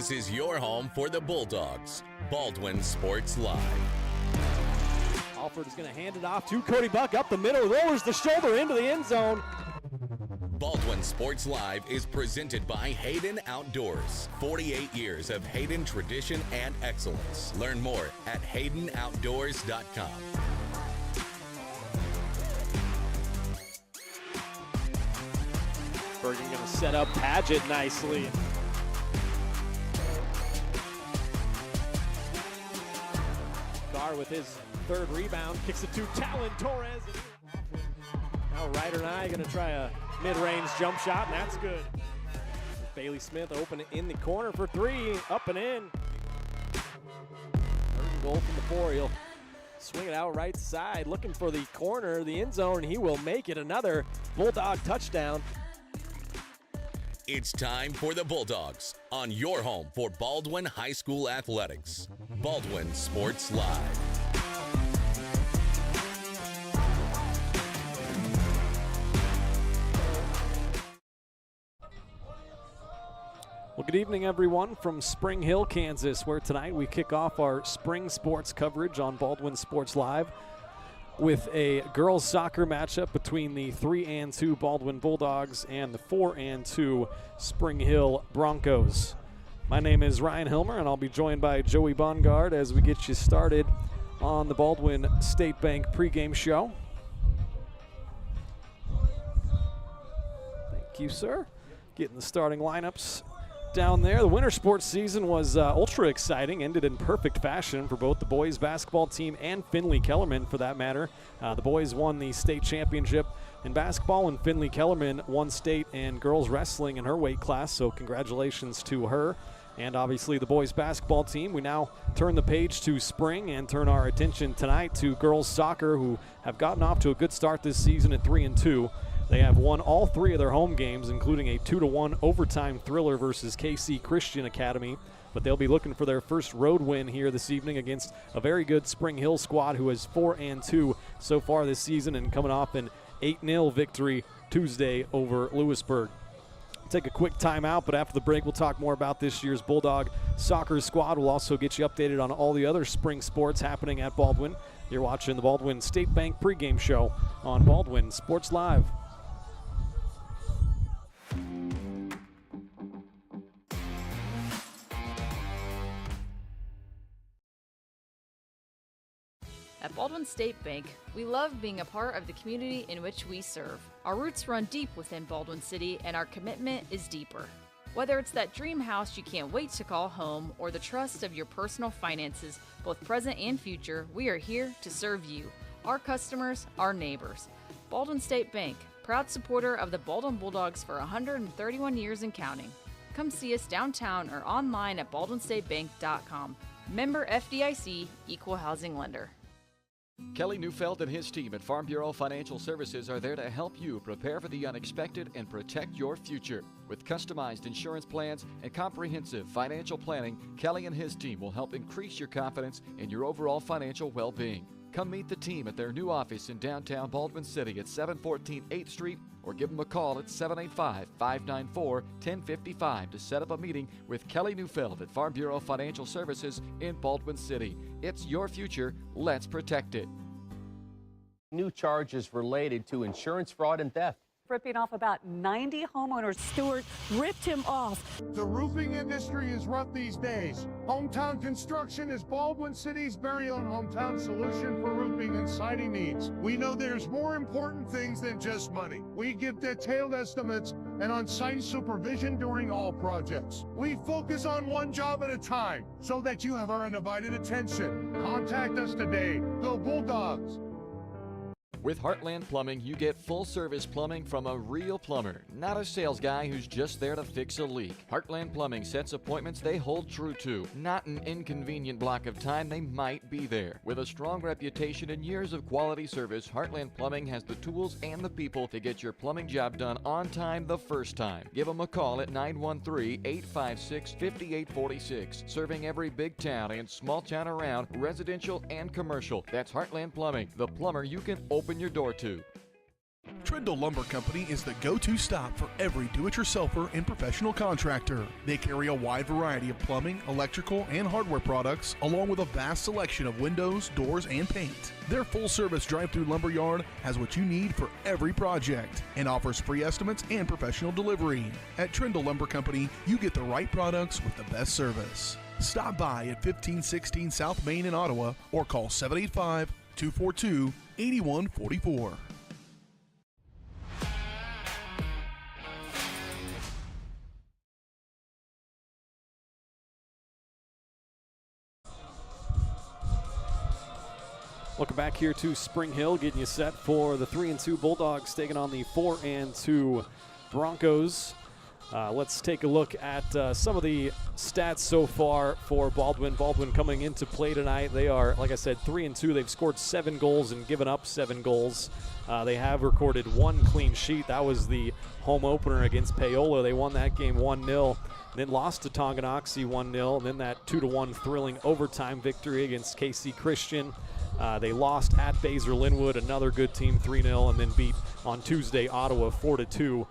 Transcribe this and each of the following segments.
This is your home for the Bulldogs. Baldwin Sports Live. Alford is going to hand it off to Cody Buck up the middle, lowers the shoulder into the end zone. Baldwin Sports Live is presented by Hayden Outdoors. 48 years of Hayden tradition and excellence. Learn more at haydenoutdoors.com. Bergen going to set up Padgett nicely. Carr with his third rebound, kicks it to Talon Torres. Now Ryder and I going to try a mid-range jump shot, and that's good. Bailey Smith open in the corner for three, up and in. Bergen goal from the four. He'll swing it out right side, looking for the corner, the end zone, and he will make it. Another Bulldog touchdown. It's time for the Bulldogs on your home for Baldwin High School Athletics. Baldwin Sports Live. Well, good evening, everyone, from Spring Hill, Kansas, where tonight we kick off our spring sports coverage on Baldwin Sports Live with a girls soccer matchup between the 3-2 Baldwin Bulldogs and the 4-2 Spring Hill Broncos. My name is Ryan Hilmer, and I'll be joined by Joey Bongard as we get you started on the Baldwin State Bank pregame show. Thank you, sir. Getting the starting lineups down there. The winter sports season was ultra exciting, ended in perfect fashion for both the boys basketball team and Finley Kellerman for that matter. The boys won the state championship in basketball, and Finley Kellerman won state in girls wrestling in her weight class, so congratulations to her. And obviously the boys basketball team, we now turn the page to spring and turn our attention tonight to girls soccer, who have gotten off to a good start this season at 3-2. They have won all three of their home games, including a 2-1 overtime thriller versus KC Christian Academy. But they'll be looking for their first road win here this evening against a very good Spring Hill squad who is 4-2 so far this season and coming off an 8-0 victory Tuesday over Lewisburg. Take a quick timeout, but after the break, we'll talk more about this year's Bulldog soccer squad. We'll also get you updated on all the other spring sports happening at Baldwin. You're watching the Baldwin State Bank pregame show on Baldwin Sports Live. At Baldwin State Bank, we love being a part of the community in which we serve. Our roots run deep within Baldwin City, and our commitment is deeper. Whether it's that dream house you can't wait to call home or the trust of your personal finances, both present and future, we are here to serve you, our customers, our neighbors. Baldwin State Bank, proud supporter of the Baldwin Bulldogs for 131 years and counting. Come see us downtown or online at baldwinstatebank.com. Member FDIC, Equal Housing Lender. Kelly Neufeld and his team at Farm Bureau Financial Services are there to help you prepare for the unexpected and protect your future. With customized insurance plans and comprehensive financial planning, Kelly and his team will help increase your confidence in your overall financial well-being. Come meet the team at their new office in downtown Baldwin City at 714 8th Street or give them a call at 785-594-1055 to set up a meeting with Kelly Neufeld at Farm Bureau Financial Services in Baldwin City. It's your future. Let's protect it. New charges related to insurance fraud and theft. Ripping off about 90 homeowners. Stewart ripped him off. The roofing industry is rough these days. Hometown Construction is Baldwin City's very own hometown solution for roofing and siding needs. We know there's more important things than just money. We give detailed estimates and on-site supervision during all projects. We focus on one job at a time so that you have our undivided attention. Contact us today. Go Bulldogs! With Heartland Plumbing, you get full-service plumbing from a real plumber, not a sales guy who's just there to fix a leak. Heartland Plumbing sets appointments they hold true to, not an inconvenient block of time they might be there. With a strong reputation and years of quality service, Heartland Plumbing has the tools and the people to get your plumbing job done on time the first time. Give them a call at 913-856-5846, serving every big town and small town around, residential and commercial. That's Heartland Plumbing, the plumber you can open your door to. Trindle Lumber Company is the go-to stop for every do-it-yourselfer and professional contractor. They carry a wide variety of plumbing, electrical, and hardware products, along with a vast selection of windows, doors, and paint. Their full-service drive-through lumber yard has what you need for every project and offers free estimates and professional delivery. At Trindle Lumber Company, you get the right products with the best service. Stop by at 1516 South Main in Ottawa or call 785-242-8144. Welcome back here to Spring Hill, getting you set for the 3-2 Bulldogs taking on the 4-2 Broncos. Let's take a look at some of the stats so far for Baldwin. Baldwin coming into play tonight. They are, like I said, 3-2. They've scored 7 goals and given up 7 goals. They have recorded 1 clean sheet. That was the home opener against Paola. They won that game 1-0. Then lost to Tonganoxie 1-0. And then that 2-1 thrilling overtime victory against KC Christian. They lost at Basel Linwood, another good team, 3-0, and then beat on Tuesday Ottawa 4-2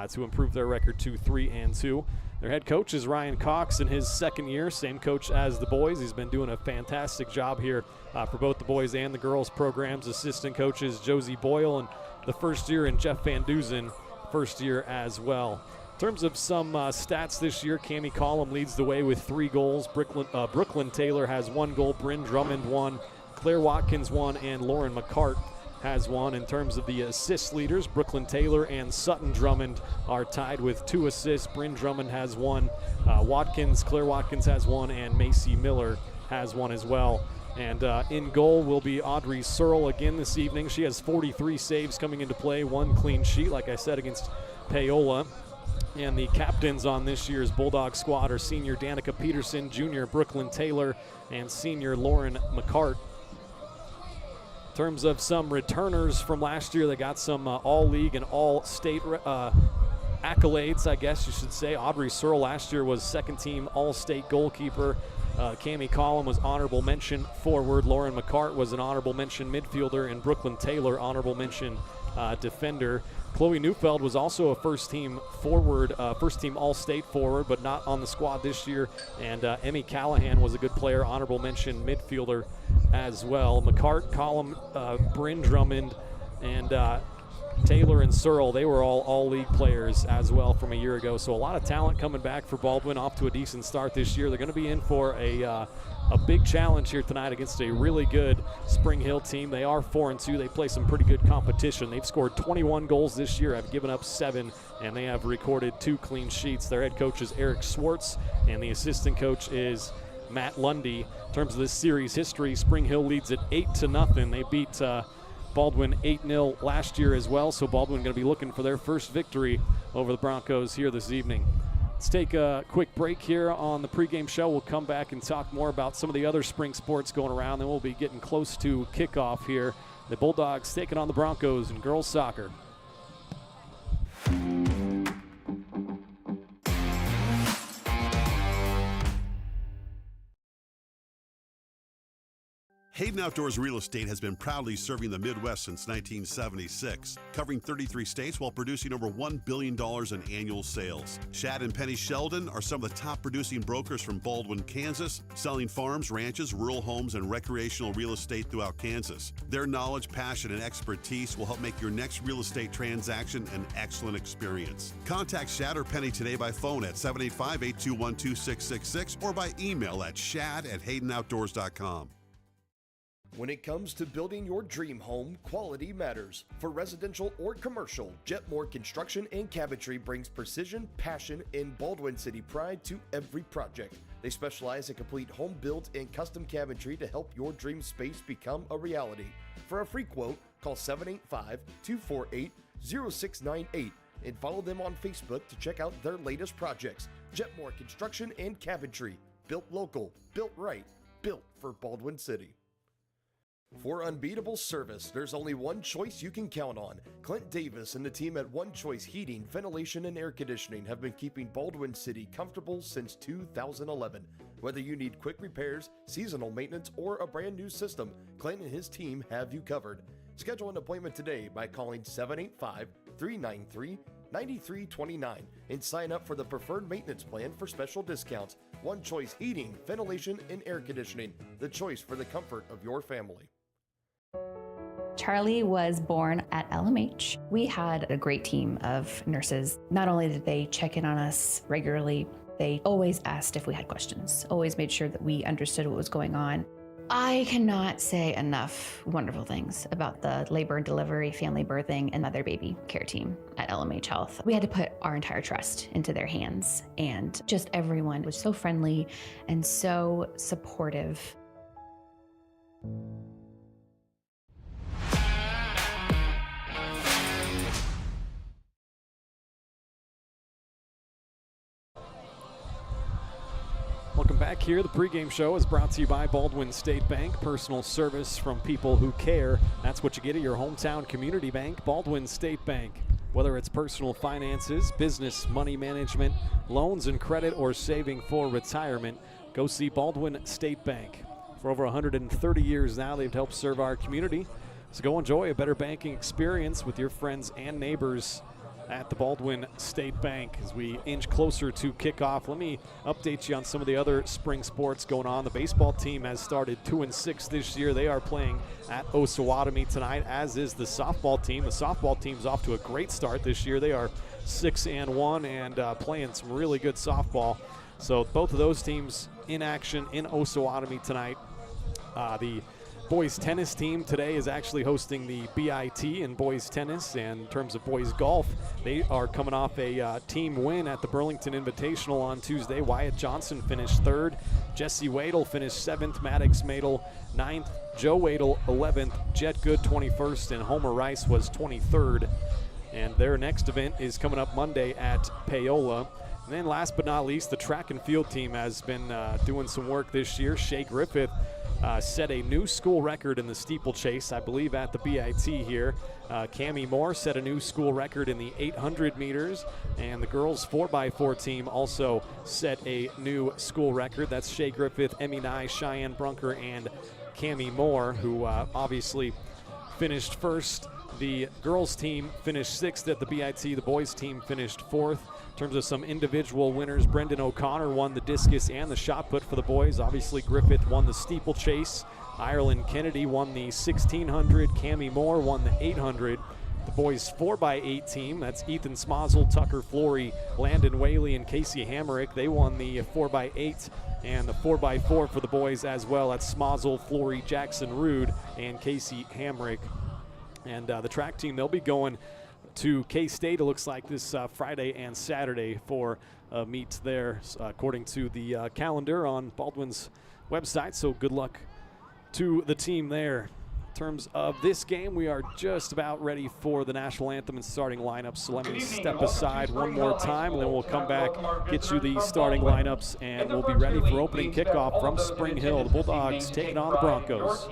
to improve their record to 3-2. Their head coach is Ryan Cox in his second year, same coach as the boys. He's been doing a fantastic job here for both the boys and the girls programs. Assistant coaches Josie Boyle and the first year, and Jeff Van Duzen, first year as well. In terms of some stats this year, Cammie Collum leads the way with 3 goals. Brooklyn Taylor has 1 goal, Bryn Drummond 1, Claire Watkins 1, and Lauren McCart has 1. In terms of the assist leaders, Brooklyn Taylor and Sutton Drummond are tied with 2 assists. Bryn Drummond has 1, Claire Watkins has 1, and Macy Miller has 1 as well. And in goal will be Audrey Searle again this evening. She has 43 saves coming into play, 1 clean sheet, like I said, against Paola. And the captains on this year's Bulldog squad are senior Danica Peterson, junior Brooklyn Taylor, and senior Lauren McCart. In terms of some returners from last year, they got some all-league and all-state accolades, I guess you should say. Audrey Searle last year was second-team all-state goalkeeper. Cammie Collum was honorable mention forward. Lauren McCart was an honorable mention midfielder, and Brooklyn Taylor honorable mention defender. Chloe Neufeld was also a first-team forward, first-team all-state forward, but not on the squad this year. And Emmy Callahan was a good player, honorable mention midfielder as well. McCart, Collum, Bryn Drummond, and Taylor and Searle, they were all league players as well from a year ago. So a lot of talent coming back for Baldwin, off to a decent start this year. They're going to be in for a big challenge here tonight against a really good Spring Hill team. They are 4-2. They play some pretty good competition. They've scored 21 goals this year, have given up 7, and they have recorded 2 clean sheets. Their head coach is Eric Swartz, and the assistant coach is Matt Lundy. In terms of this series history, Spring Hill leads at 8-0. They beat Baldwin 8-0 last year as well, so Baldwin going to be looking for their first victory over the Broncos here this evening. Let's take a quick break here on the pregame show. We'll come back and talk more about some of the other spring sports going around. Then we'll be getting close to kickoff here. The Bulldogs taking on the Broncos in girls soccer. Hayden Outdoors Real Estate has been proudly serving the Midwest since 1976, covering 33 states while producing over $1 billion in annual sales. Shad and Penny Sheldon are some of the top producing brokers from Baldwin, Kansas, selling farms, ranches, rural homes, and recreational real estate throughout Kansas. Their knowledge, passion, and expertise will help make your next real estate transaction an excellent experience. Contact Shad or Penny today by phone at 785-821-2666 or by email at shad@haydenoutdoors.com. When it comes to building your dream home, quality matters. For residential or commercial, Jetmore Construction and Cabinetry brings precision, passion, and Baldwin City pride to every project. They specialize in complete home build and custom cabinetry to help your dream space become a reality. For a free quote, call 785-248-0698 and follow them on Facebook to check out their latest projects. Jetmore Construction and Cabinetry. Built local, built right, built for Baldwin City. For unbeatable service, there's only one choice you can count on. Clint Davis and the team at One Choice Heating, Ventilation, and Air Conditioning have been keeping Baldwin City comfortable since 2011. Whether you need quick repairs, seasonal maintenance, or a brand new system, Clint and his team have you covered. Schedule an appointment today by calling 785-393-9329 and sign up for the preferred maintenance plan for special discounts. One Choice Heating, Ventilation, and Air Conditioning, the choice for the comfort of your family. Charlie was born at LMH. We had a great team of nurses. Not only did they check in on us regularly, they always asked if we had questions, always made sure that we understood what was going on. I cannot say enough wonderful things about the labor and delivery, family birthing, and mother baby care team at LMH Health. We had to put our entire trust into their hands, and just everyone was so friendly and so supportive. Welcome back here. The pregame show is brought to you by Baldwin State Bank. Personal service from people who care. That's what you get at your hometown community bank, Baldwin State Bank. Whether it's personal finances, business, money management, loans and credit, or saving for retirement, go see Baldwin State Bank. For over 130 years now, they've helped serve our community. So go enjoy a better banking experience with your friends and neighbors at the Baldwin State Bank. As we inch closer to kickoff, let me update you on some of the other spring sports going on. The baseball team has started 2-6 this year. They are playing at Osawatomie tonight, as is the softball team. The softball team's off to a great start this year. They are 6-1 and playing some really good softball. So both of those teams in action in Osawatomie tonight. The boys tennis team today is actually hosting the BIT in boys tennis, and in terms of boys golf, they are coming off a team win at the Burlington Invitational on Tuesday. Wyatt Johnson finished 3rd, Jesse Wadle finished 7th, Maddox Madel 9th, Joe Wadle 11th, Jet Good 21st, and Homer Rice was 23rd. And their next event is coming up Monday at Paola. And then last but not least, the track and field team has been doing some work this year. Shea Griffith set a new school record in the steeplechase, I believe at the BIT here. Cammie Moore set a new school record in the 800 meters, and the girls 4x4 team also set a new school record. That's Shea Griffith, Emmy Nye, Cheyenne Brunker, and Cammie Moore, who obviously finished first. The girls team finished 6th at the BIT. The boys team finished 4th. In terms of some individual winners, Brendan O'Connor won the discus and the shot put for the boys. Obviously, Griffith won the steeplechase. Ireland Kennedy won the 1600. Cammie Moore won the 800. The boys 4x8 team, that's Ethan Smozzle, Tucker Flory, Landon Whaley, and Casey Hamerick. They won the 4x8 and the 4x4 for the boys as well. That's Smozzle, Flory, Jackson Rude, and Casey Hamerick. And the track team, they'll be going to K-State, it looks like, this Friday and Saturday for meets there, according to the calendar on Baldwin's website. So good luck to the team there. In terms of this game, we are just about ready for the national anthem and starting lineups. So let me step aside one more time, and then we'll come back, get you the starting lineups, and we'll be ready for opening kickoff from Spring Hill. The Bulldogs taking on the Broncos.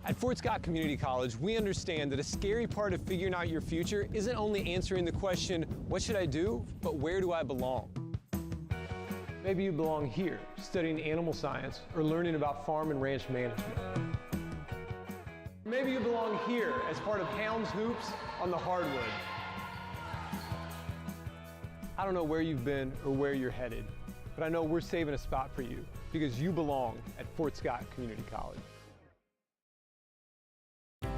At Fort Scott Community College, we understand that a scary part of figuring out your future isn't only answering the question, what should I do, but where do I belong? Maybe you belong here, studying animal science or learning about farm and ranch management. Maybe you belong here as part of Hounds Hoops on the hardwood. I don't know where you've been or where you're headed, but I know we're saving a spot for you because you belong at Fort Scott Community College.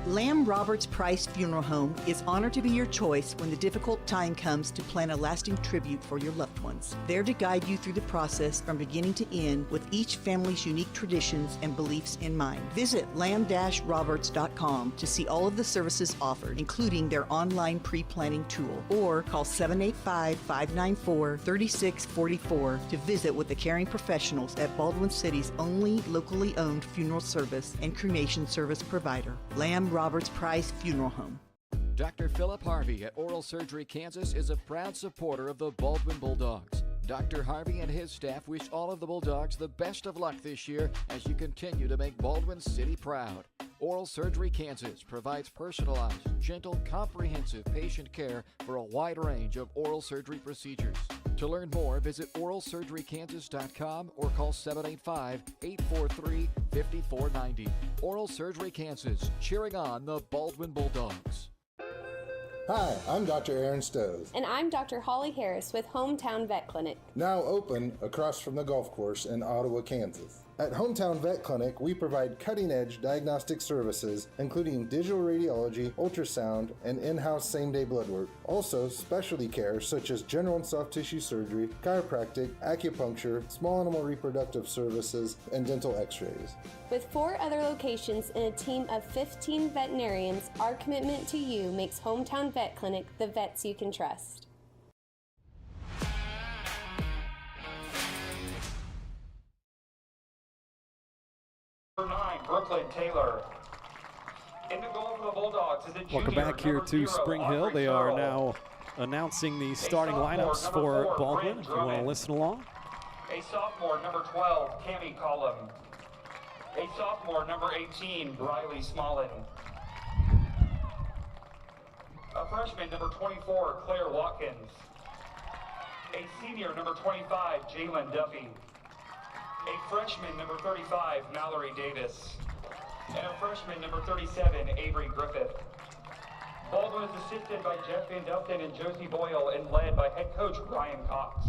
Lamb Roberts Price Funeral Home is honored to be your choice when the difficult time comes to plan a lasting tribute for your loved ones. There to guide you through the process from beginning to end with each family's unique traditions and beliefs in mind. Visit lamb-roberts.com to see all of the services offered, including their online pre-planning tool, or call 785-594-3644 to visit with the caring professionals at Baldwin City's only locally owned funeral service and cremation service provider, Lamb Roberts Price Funeral Home. Dr. Philip Harvey at Oral Surgery Kansas is a proud supporter of the Baldwin Bulldogs. Dr. Harvey and his staff wish all of the Bulldogs the best of luck this year as you continue to make Baldwin City proud. Oral Surgery Kansas provides personalized, gentle, comprehensive patient care for a wide range of oral surgery procedures. To learn more, visit oralsurgerykansas.com or call 785-843-5490. Oral Surgery Kansas, cheering on the Baldwin Bulldogs. Hi, I'm Dr. Aaron Stowe. And I'm Dr. Holly Harris with Hometown Vet Clinic. Now open across from the golf course in Ottawa, Kansas. At Hometown Vet Clinic, we provide cutting-edge diagnostic services, including digital radiology, ultrasound, and in-house same-day blood work. Also, specialty care such as general and soft tissue surgery, chiropractic, acupuncture, small animal reproductive services, and dental x-rays. With 4 other locations and a team of 15 veterinarians, our commitment to you makes Hometown Vet Clinic the vets you can trust. Number 9, Brooklyn Taylor. In the goal for the Bulldogs is a junior. Welcome back here to Spring Hill. They are now announcing the starting lineups for Baldwin, if you want to listen along. A sophomore, number 12, Cammie Collum. A sophomore, number 18, Riley Smallin. A freshman, number 24, Claire Watkins. A senior, number 25, Jalen Duffy. A freshman, number 35, Mallory Davis. And a freshman, number 37, Avery Griffith. Baldwin is assisted by Jeff Van Delton and Josie Boyle and led by head coach Ryan Cox.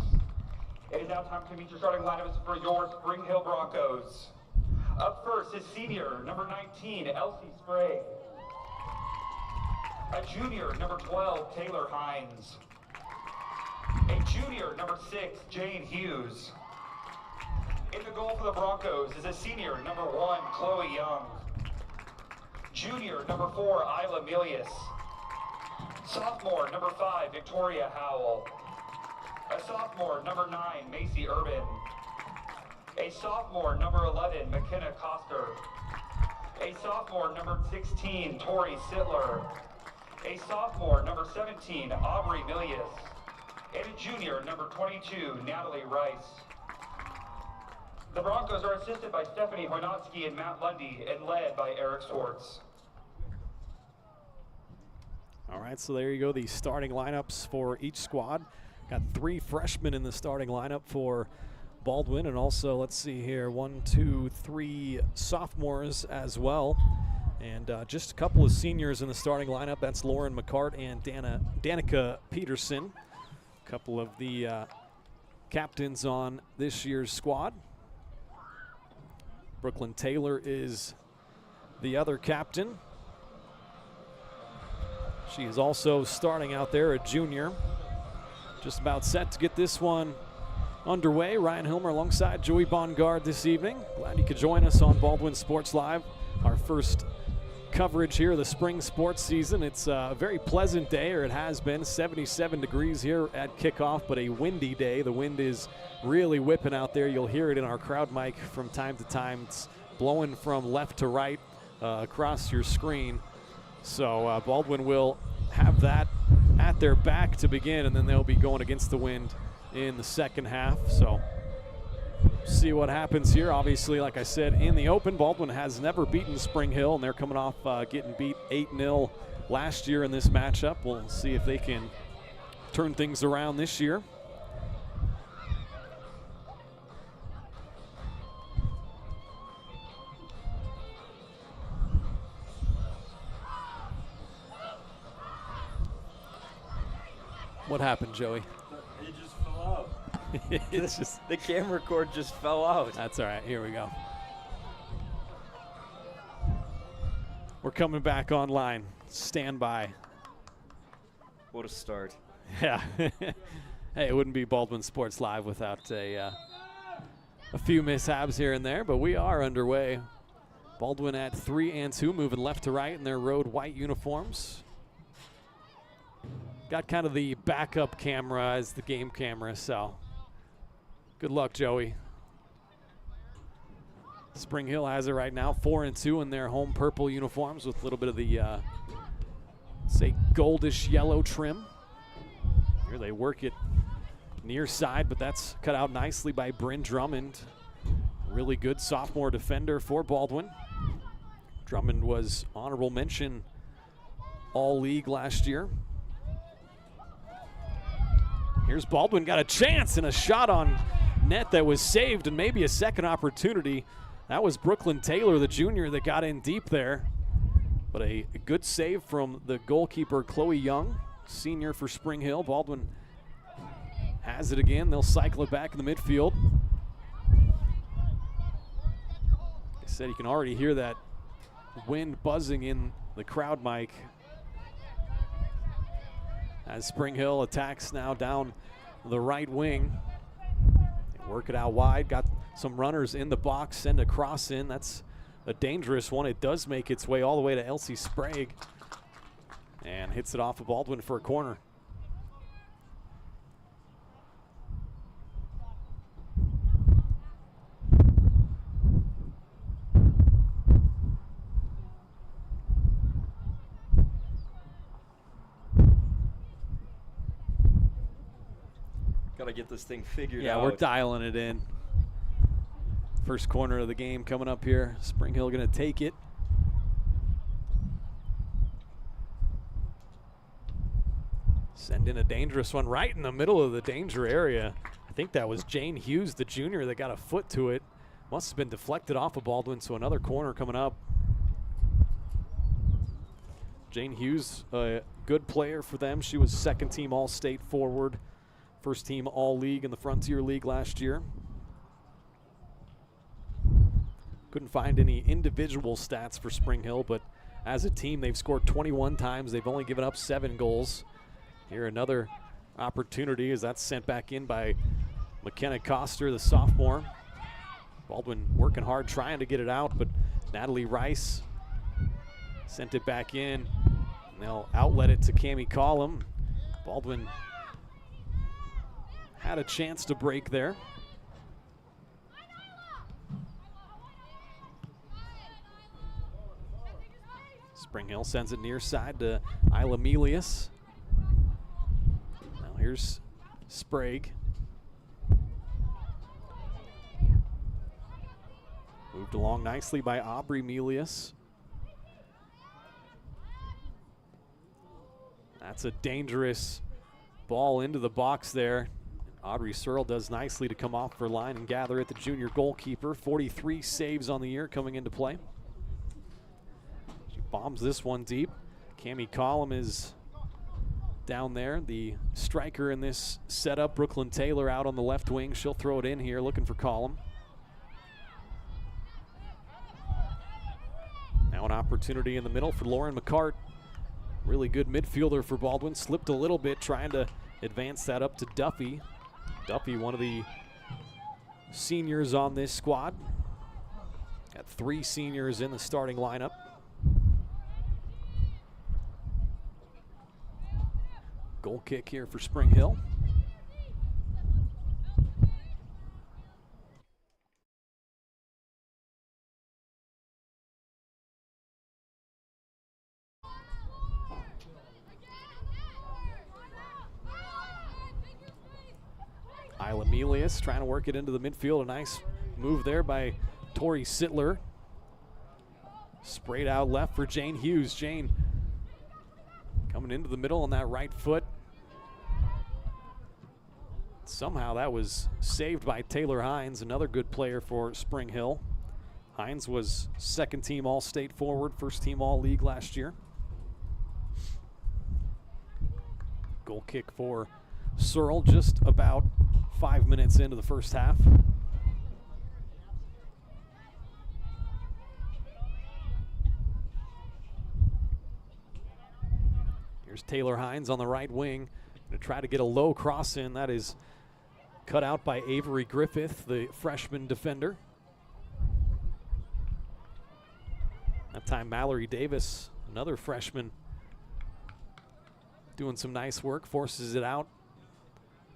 It is now time to meet your starting lineups for your Spring Hill Broncos. Up first is senior, number 19, Elsie Sprague. A junior, number 12, Taylor Hines. A junior, number 6, Jane Hughes. In the goal for the Broncos is a senior, number 1, Chloe Young. Junior, number 4, Isla Milius. Sophomore, number 5, Victoria Howell. A sophomore, number 9, Macy Urban. A sophomore, number 11, McKenna Coster. A sophomore, number 16, Tori Sittler. A sophomore, number 17, Aubrey Milius. And a junior, number 22, Natalie Rice. The Broncos are assisted by Stephanie Hornotsky and Matt Lundy and led by Eric Swartz. All right, so there you go, the starting lineups for each squad. Got 3 freshmen in the starting lineup for Baldwin, and also, let's see here, 1, 2, 3 sophomores as well. And just a couple of seniors in the starting lineup. That's Lauren McCart and Danica Peterson. A couple of the captains on this year's squad. Brooklyn Taylor is the other captain. She is also starting out there, a junior. Just about set to get this one underway. Ryan Hilmer alongside Joey Bongard this evening. Glad you could join us on Baldwin Sports Live. Our first coverage here of the spring sports season. It's a very pleasant day, or it has been, 77 degrees here at kickoff, but a windy day. The wind is really whipping out there. You'll hear it in our crowd mic from time to time. It's blowing from left to right across your screen. So Baldwin will have that at their back to begin, and then they'll be going against the wind in the second half. So see what happens here. Obviously, like I said, in the open, Baldwin has never beaten Spring Hill, and they're coming off getting beat 8-0 last year in this matchup. We'll see if they can turn things around this year. What happened, Joey? It just fell out. It's just the camera cord just fell out. That's all right. Here we go. We're coming back online. Stand by. What a start. Yeah. Hey, it wouldn't be Baldwin Sports Live without a few mishaps here and there, but we are underway. Baldwin at 3-2, moving left to right in their road white uniforms. Got kind of the backup camera as the game camera, so good luck, Joey. Spring Hill has it right now, 4-2 in their home purple uniforms with a little bit of the, say, goldish yellow trim. Here they work it near side, but that's cut out nicely by Bryn Drummond. Really good sophomore defender for Baldwin. Drummond was honorable mention all league last year. Here's Baldwin, got a chance and a shot on net that was saved, and maybe a second opportunity. That was Brooklyn Taylor, the junior, that got in deep there. But a good save from the goalkeeper, Chloe Young, senior for Spring Hill. Baldwin has it again. They'll cycle it back in the midfield. Like I said, you can already hear that wind buzzing in the crowd mic as Spring Hill attacks now down the right wing. They work it out wide, got some runners in the box, send a cross in. That's a dangerous one. It does make its way all the way to Elsie Sprague and hits it off of Baldwin for a corner. Gotta get this thing figured out. Yeah, we're dialing it in. First corner of the game coming up here. Spring Hill going to take it. Send in a dangerous one right in the middle of the danger area. I think that was Jane Hughes, the junior, that got a foot to it. Must have been deflected off of Baldwin, so another corner coming up. Jane Hughes, a good player for them. She was second team All-State forward, first team All-League in the Frontier League last year. Couldn't find any individual stats for Spring Hill, but as a team, they've scored 21 times. They've only given up 7 goals. Here another opportunity as that's sent back in by McKenna Coster, the sophomore. Baldwin working hard trying to get it out, but Natalie Rice sent it back in. And they'll outlet it to Cammie Collum. Baldwin had a chance to break there. Spring Hill sends it near side to Isla Melius. Now here's Sprague. Moved along nicely by Aubrey Melius. That's a dangerous ball into the box there. Audrey Searle does nicely to come off her line and gather it. The junior goalkeeper, 43 saves on the year coming into play. She bombs this one deep. Cammie Collum is down there. The striker in this setup, Brooklyn Taylor, out on the left wing. She'll throw it in here, looking for Collum. Now an opportunity in the middle for Lauren McCart. Really good midfielder for Baldwin. Slipped a little bit trying to advance that up to Duffy. Duffy, one of the seniors on this squad. Got 3 seniors in the starting lineup. Goal kick here for Spring Hill. Isla Melius trying to work it into the midfield. A nice move there by Tori Sittler. Sprayed out left for Jane Hughes. Jane coming into the middle on that right foot. Somehow that was saved by Taylor Hines, another good player for Spring Hill. Hines was second team All-State forward, first team All-League last year. Goal kick for Searle just about 5 minutes into the first half. Here's Taylor Hines on the right wing to try to get a low cross in. That is cut out by Avery Griffith, the freshman defender. That time Mallory Davis, another freshman, doing some nice work, forces it out.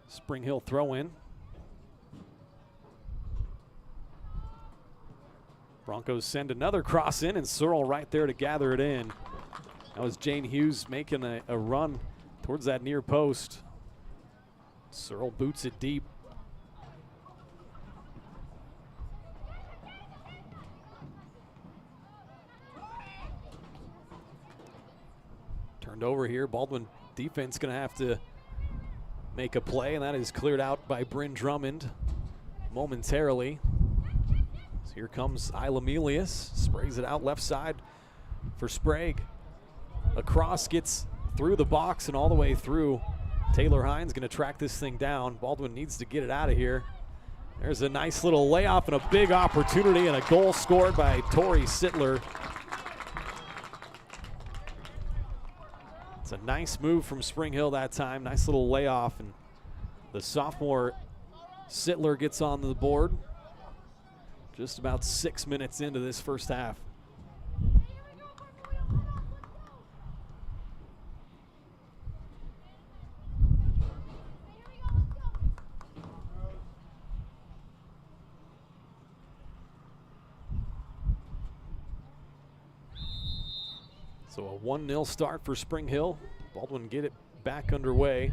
Spring Hill throw in. Broncos send another cross in, and Searle right there to gather it in. That was Jane Hughes making a run towards that near post. Searle boots it deep. Turned over here. Baldwin defense going to have to make a play, and that is cleared out by Bryn Drummond momentarily. So here comes Isla Melius, sprays it out left side for Sprague. Across, gets through the box and all the way through. Taylor Hines going to track this thing down. Baldwin needs to get it out of here. There's a nice little layoff and a big opportunity, and a goal scored by Tori Sittler. It's a nice move from Spring Hill that time. Nice little layoff, and the sophomore Sittler gets on the board just about 6 minutes into this first half. So a 1-0 start for Spring Hill. Baldwin get it back underway.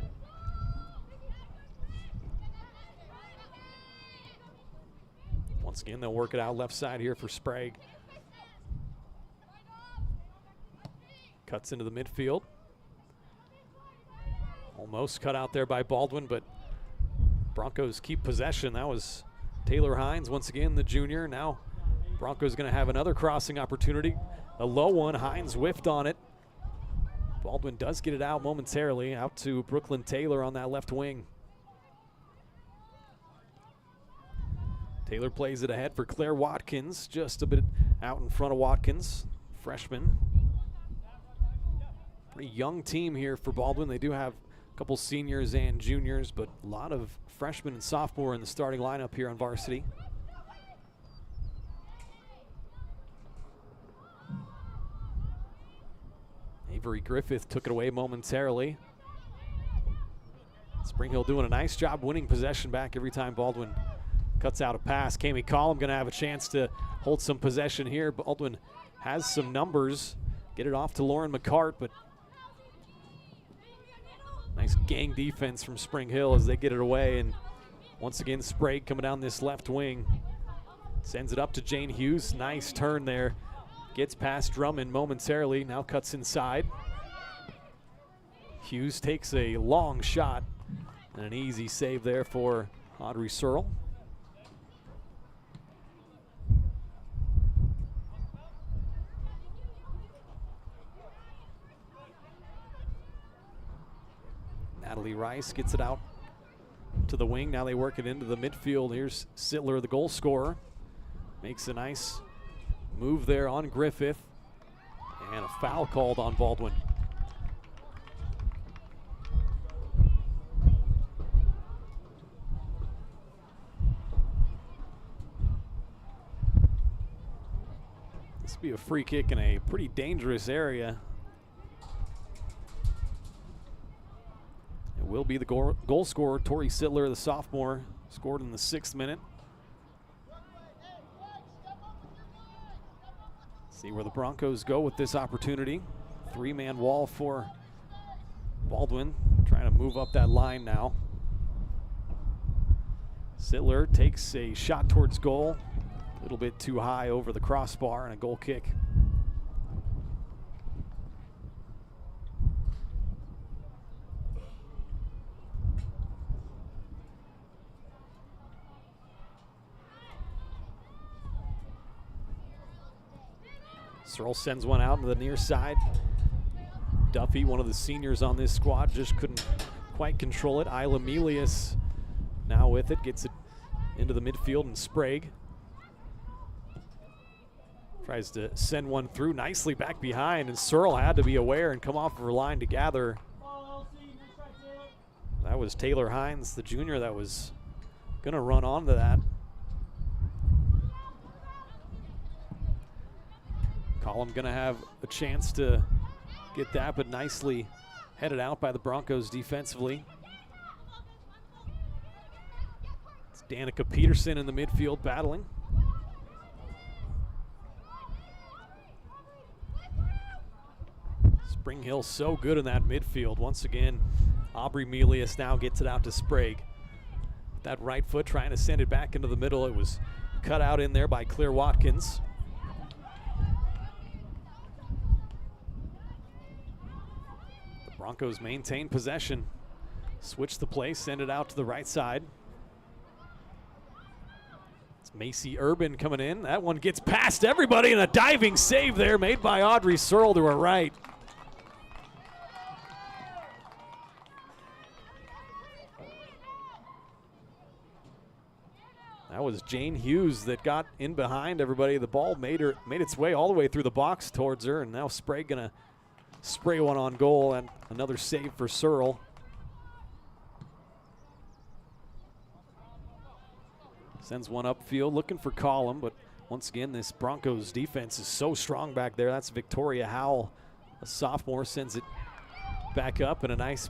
Once again, they'll work it out left side here for Sprague. Cuts into the midfield. Almost cut out there by Baldwin, but Broncos keep possession. That was Taylor Hines, once again, the junior. Now Broncos going to have another crossing opportunity. A low one, Hines whiffed on it. Baldwin does get it out momentarily, out to Brooklyn Taylor on that left wing. Taylor plays it ahead for Claire Watkins, just a bit out in front of Watkins, freshman. Pretty young team here for Baldwin. They do have a couple seniors and juniors, but a lot of freshmen and sophomore in the starting lineup here on varsity. Avery Griffith took it away momentarily. Spring Hill doing a nice job winning possession back every time Baldwin cuts out a pass. Kami Collum going to have a chance to hold some possession here. Baldwin has some numbers. Get it off to Lauren McCart, but nice gang defense from Spring Hill as they get it away. And once again, Sprague coming down this left wing. Sends it up to Jane Hughes. Nice turn there. Gets past Drummond momentarily, now cuts inside. Hughes takes a long shot, and an easy save there for Audrey Searle. Natalie Rice gets it out to the wing. Now they work it into the midfield. Here's Sittler, the goal scorer. Makes a nice move there on Griffith, and a foul called on Baldwin. This will be a free kick in a pretty dangerous area. It will be the goal scorer, Tori Sittler, the sophomore, scored in the 6th minute. See where the Broncos go with this opportunity. 3-man wall for Baldwin, trying to move up that line now. Sittler takes a shot towards goal, a little bit too high over the crossbar, and a goal kick. Searle sends one out to the near side. Duffy, one of the seniors on this squad, just couldn't quite control it. Isla Melius now with it, gets it into the midfield, and Sprague tries to send one through nicely back behind, and Searle had to be aware and come off of her line to gather. That was Taylor Hines, the junior, that was going to run onto that. Collum going to have a chance to get that, but nicely headed out by the Broncos defensively. It's Danica Peterson in the midfield battling. Spring Hill so good in that midfield. Once again, Aubrey Melius now gets it out to Sprague. That right foot trying to send it back into the middle. It was cut out in there by Claire Watkins. Broncos maintain possession. switch the play, send it out to the right side. It's Macy Urban coming in. That one gets past everybody, and a diving save there made by Audrey Searle to her right. That was Jane Hughes that got in behind everybody. The ball made its way all the way through the box towards her, and now Sprague gonna spray one on goal, and another save for Searle. Sends one upfield, looking for Collum, but once again, this Broncos defense is so strong back there. That's Victoria Howell, a sophomore, sends it back up, and a nice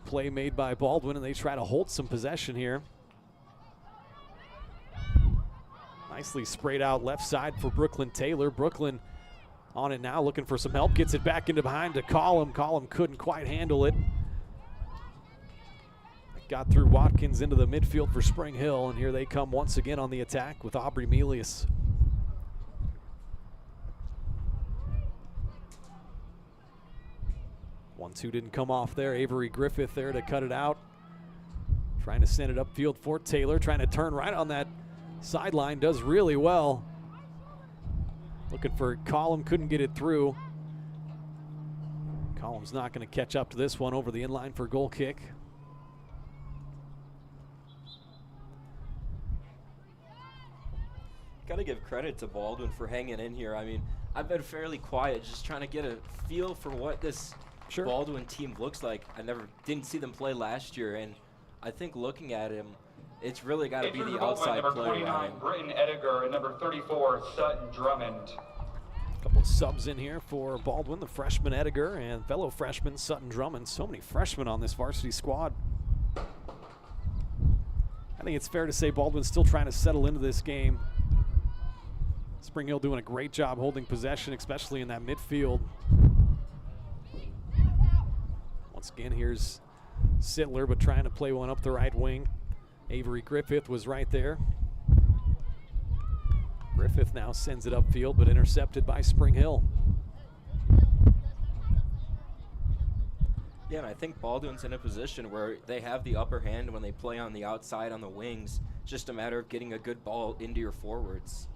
play made by Baldwin, and they try to hold some possession here. Nicely sprayed out left side for Brooklyn Taylor. Brooklyn on it now, looking for some help. Gets it back into behind to Collum. Collum couldn't quite handle it. Got through Watkins into the midfield for Spring Hill, and here they come once again on the attack with Aubrey Melius. One-two didn't come off there. Avery Griffith there to cut it out. Trying to send it upfield for Taylor, trying to turn right on that sideline, does really well. Looking for Collum, couldn't get it through. Collum's not going to catch up to this one over the inline for a goal kick. Got to give credit to Baldwin for hanging in here. I mean, I've been fairly quiet, just trying to get a feel for what this Baldwin team looks like. Didn't see them play last year, and I think looking at him, it's really got to be the outside number player. 29, Britton Ediger, and number 34, Sutton Drummond. A couple of subs in here for Baldwin, the freshman Ediger and fellow freshman Sutton Drummond. So many freshmen on this varsity squad. I think it's fair to say Baldwin's still trying to settle into this game. Spring Hill doing a great job holding possession, especially in that midfield. Once again, here's Sittler, but trying to play one up the right wing. Avery Griffith was right there. Griffith now sends it upfield, but intercepted by Spring Hill. Yeah, and I think Baldwin's in a position where they have the upper hand when they play on the outside on the wings. It's just a matter of getting a good ball into your forwards.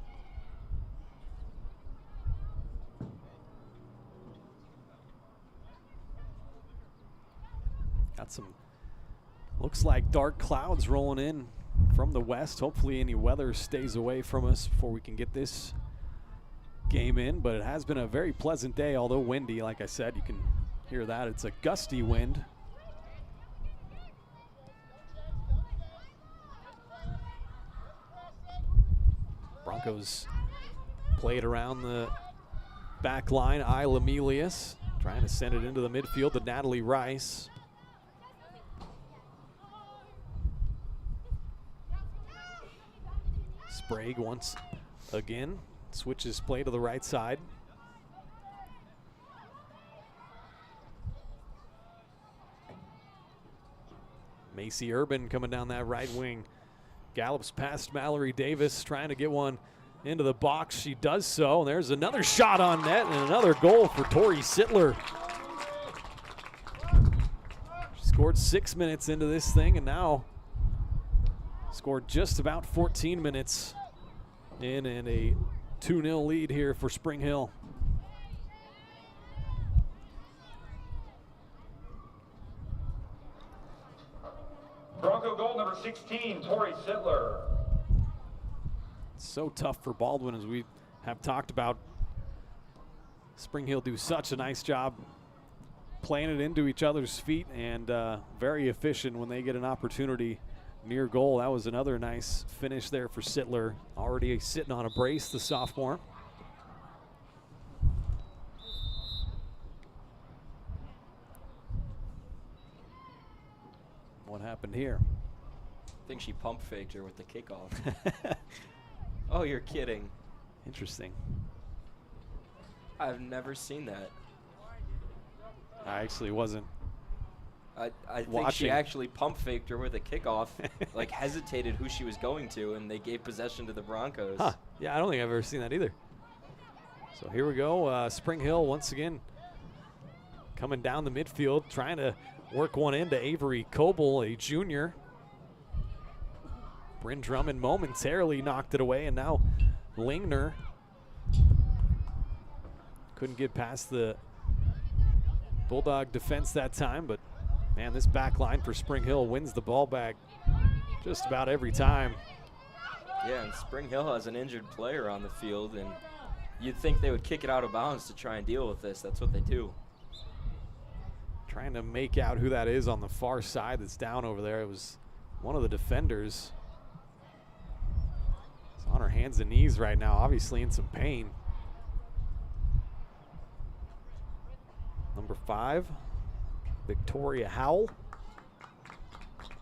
Got some, looks like dark clouds rolling in from the west. Hopefully any weather stays away from us before we can get this game in, but it has been a very pleasant day, although windy. Like I said, you can hear that. It's a gusty wind. Broncos play it around the back line. Isla Melius trying to send it into the midfield to Natalie Rice. Sprague once again switches play to the right side. Macy Urban coming down that right wing. Gallops past Mallory Davis, trying to get one into the box. She does so. And there's another shot on net and another goal for Tori Sittler. She scored 6 minutes into this thing and now scored just about 14 minutes in and a 2-0 lead here for Spring Hill. Bronco goal number 16, Tori Sittler. So tough for Baldwin, as we have talked about. Spring Hill do such a nice job playing it into each other's feet and very efficient when they get an opportunity near goal. That was another nice finish there for Sittler. Already sitting on a brace, the sophomore. What happened here? I think she pump faked her with the kickoff. Oh, you're kidding. Interesting. I've never seen that. I actually wasn't. I think she actually pump faked her with a kickoff, like hesitated who she was going to, and they gave possession to the Broncos. Huh. Yeah, I don't think I've ever seen that either. So here we go. Spring Hill once again coming down the midfield, trying to work one into Avery Coble, a junior. Bryn Drummond momentarily knocked it away, and now Lingner couldn't get past the Bulldog defense that time, but man, this back line for Spring Hill wins the ball back just about every time. Yeah, and Spring Hill has an injured player on the field, and you'd think they would kick it out of bounds to try and deal with this. That's what they do. Trying to make out who that is on the far side that's down over there. It was one of the defenders. It's on her hands and knees right now, obviously in some pain. Number 5, Victoria Howell.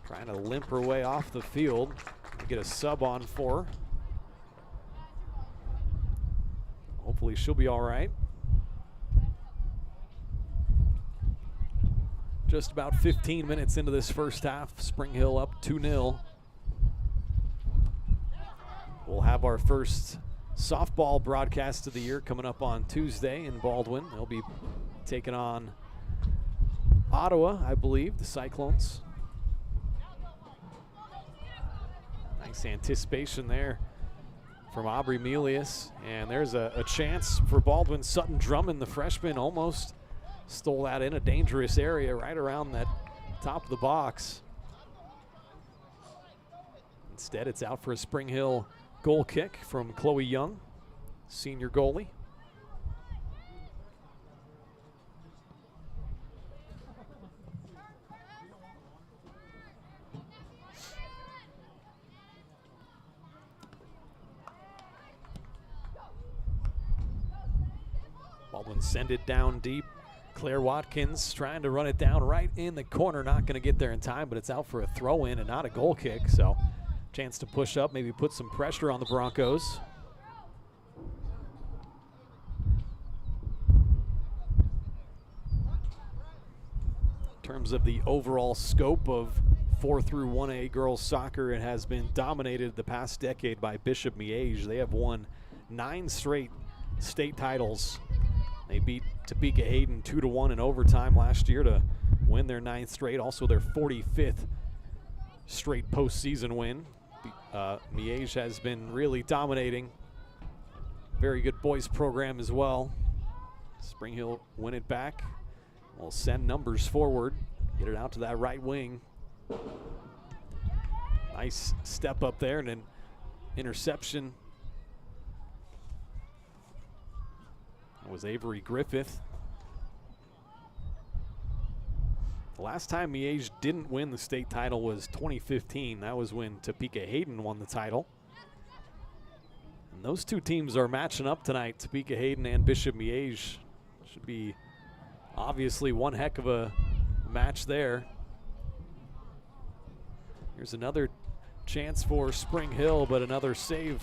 Trying to limp her way off the field to get a sub on for her. Hopefully she'll be all right. Just about 15 minutes into this first half, Spring Hill up 2-0. We'll have our first softball broadcast of the year coming up on Tuesday in Baldwin. They'll be taking on Ottawa, I believe, the Cyclones. Nice anticipation there from Aubrey Melius. And there's a chance for Baldwin. Sutton Drummond, the freshman, almost stole that in a dangerous area right around that top of the box. Instead, it's out for a Spring Hill goal kick from Chloe Young, senior goalie. Baldwin send it down deep. Claire Watkins trying to run it down right in the corner. Not going to get there in time, but it's out for a throw-in and not a goal kick. So chance to push up, maybe put some pressure on the Broncos. In terms of the overall scope of 4 through 1A girls soccer, it has been dominated the past decade by Bishop Miege. They have won 9 straight state titles. They beat Topeka Hayden 2-1 in overtime last year to win their 9th straight, also their 45th straight postseason win. Miege has been really dominating. Very good boys program as well. Spring Hill win it back. We'll send numbers forward, get it out to that right wing. Nice step up there and an interception. That was Avery Griffith. The last time Miege didn't win the state title was 2015. That was when Topeka Hayden won the title. And those two teams are matching up tonight, Topeka Hayden and Bishop Miege. Should be obviously one heck of a match there. Here's another chance for Spring Hill, but another save